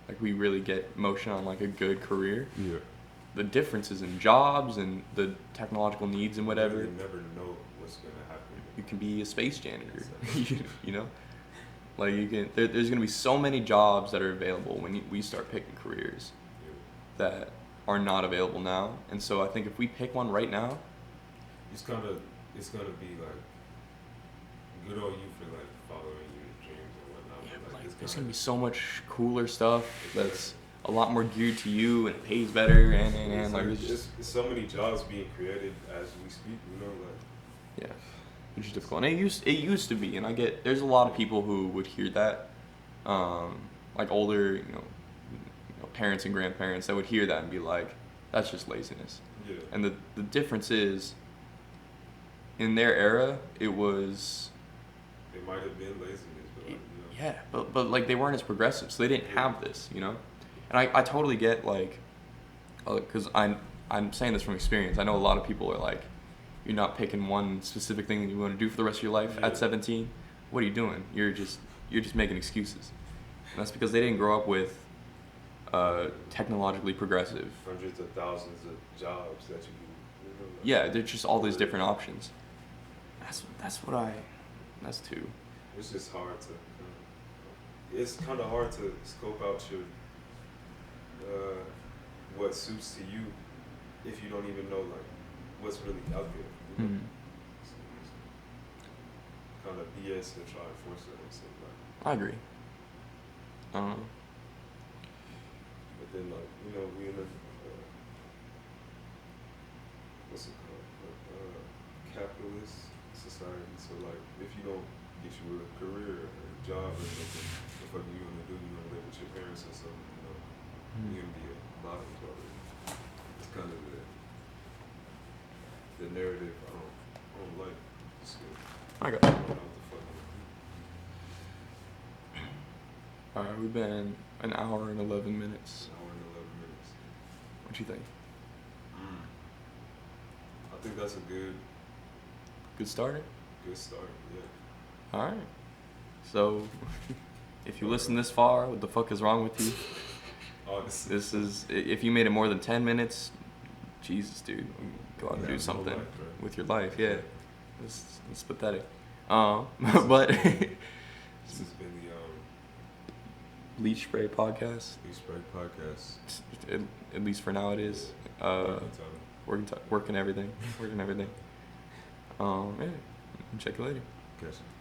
like we really get motion on like a good career, the differences in jobs and the technological needs and whatever. You never know what's gonna happen. You can be a space janitor, Like there's gonna be so many jobs that are available when we start picking careers that are not available now. And so I think if we pick one right now, it's gonna be like good on you for like following your dreams and whatnot. Yeah, there's gonna be so much cooler stuff that's a lot more geared to you and it pays better and there's so many jobs being created as we speak. Yeah, which is difficult. And it used to be, and there's a lot of people who would hear that, like older, parents and grandparents that would hear that and be like, that's just laziness. Yeah. And the difference is, in their era, it was. It might have been laziness, but like, you know. Yeah, but like they weren't as progressive, so they didn't have this, you know. And I totally get like, because I'm saying this from experience. I know a lot of people are like, you're not picking one specific thing that you want to do for the rest of your life Yeah. at 17. What are you doing? You're just making excuses. And that's because they didn't grow up with technologically progressive. Hundreds of thousands of jobs that you do. You know, like, Yeah, there's just all these different options. That's two. it's just hard to. It's kind of hard to scope out your what suits to you if you don't even know like what's really out there. You know? Mhm. Kind of BS to try and force it on somebody. I agree. But then like you know we in a what's it called capitalist society. So like if you don't get you a career or a job or something, the fuck you gonna do? You gonna live with your parents or something? You know, you gonna be a bottom dweller. It's kind of the narrative I don't like. It's good. I got I it. don't know what the fuck. All right, we've been an hour and 11 minutes. An hour and 11 minutes. What you think? I think that's a good Good starter? start. Yeah. All right. So, if you listen this far, what the fuck is wrong with you? Honestly. This is if you made it more than 10 minutes, Jesus, dude, go out and Yeah, do no something life, right? with your life. Yeah, it's pathetic. But This has been the Bleach Spray podcast. Bleach Spray Podcast. At least for now, it is. Working everything. Yeah. Check you later. Catch you.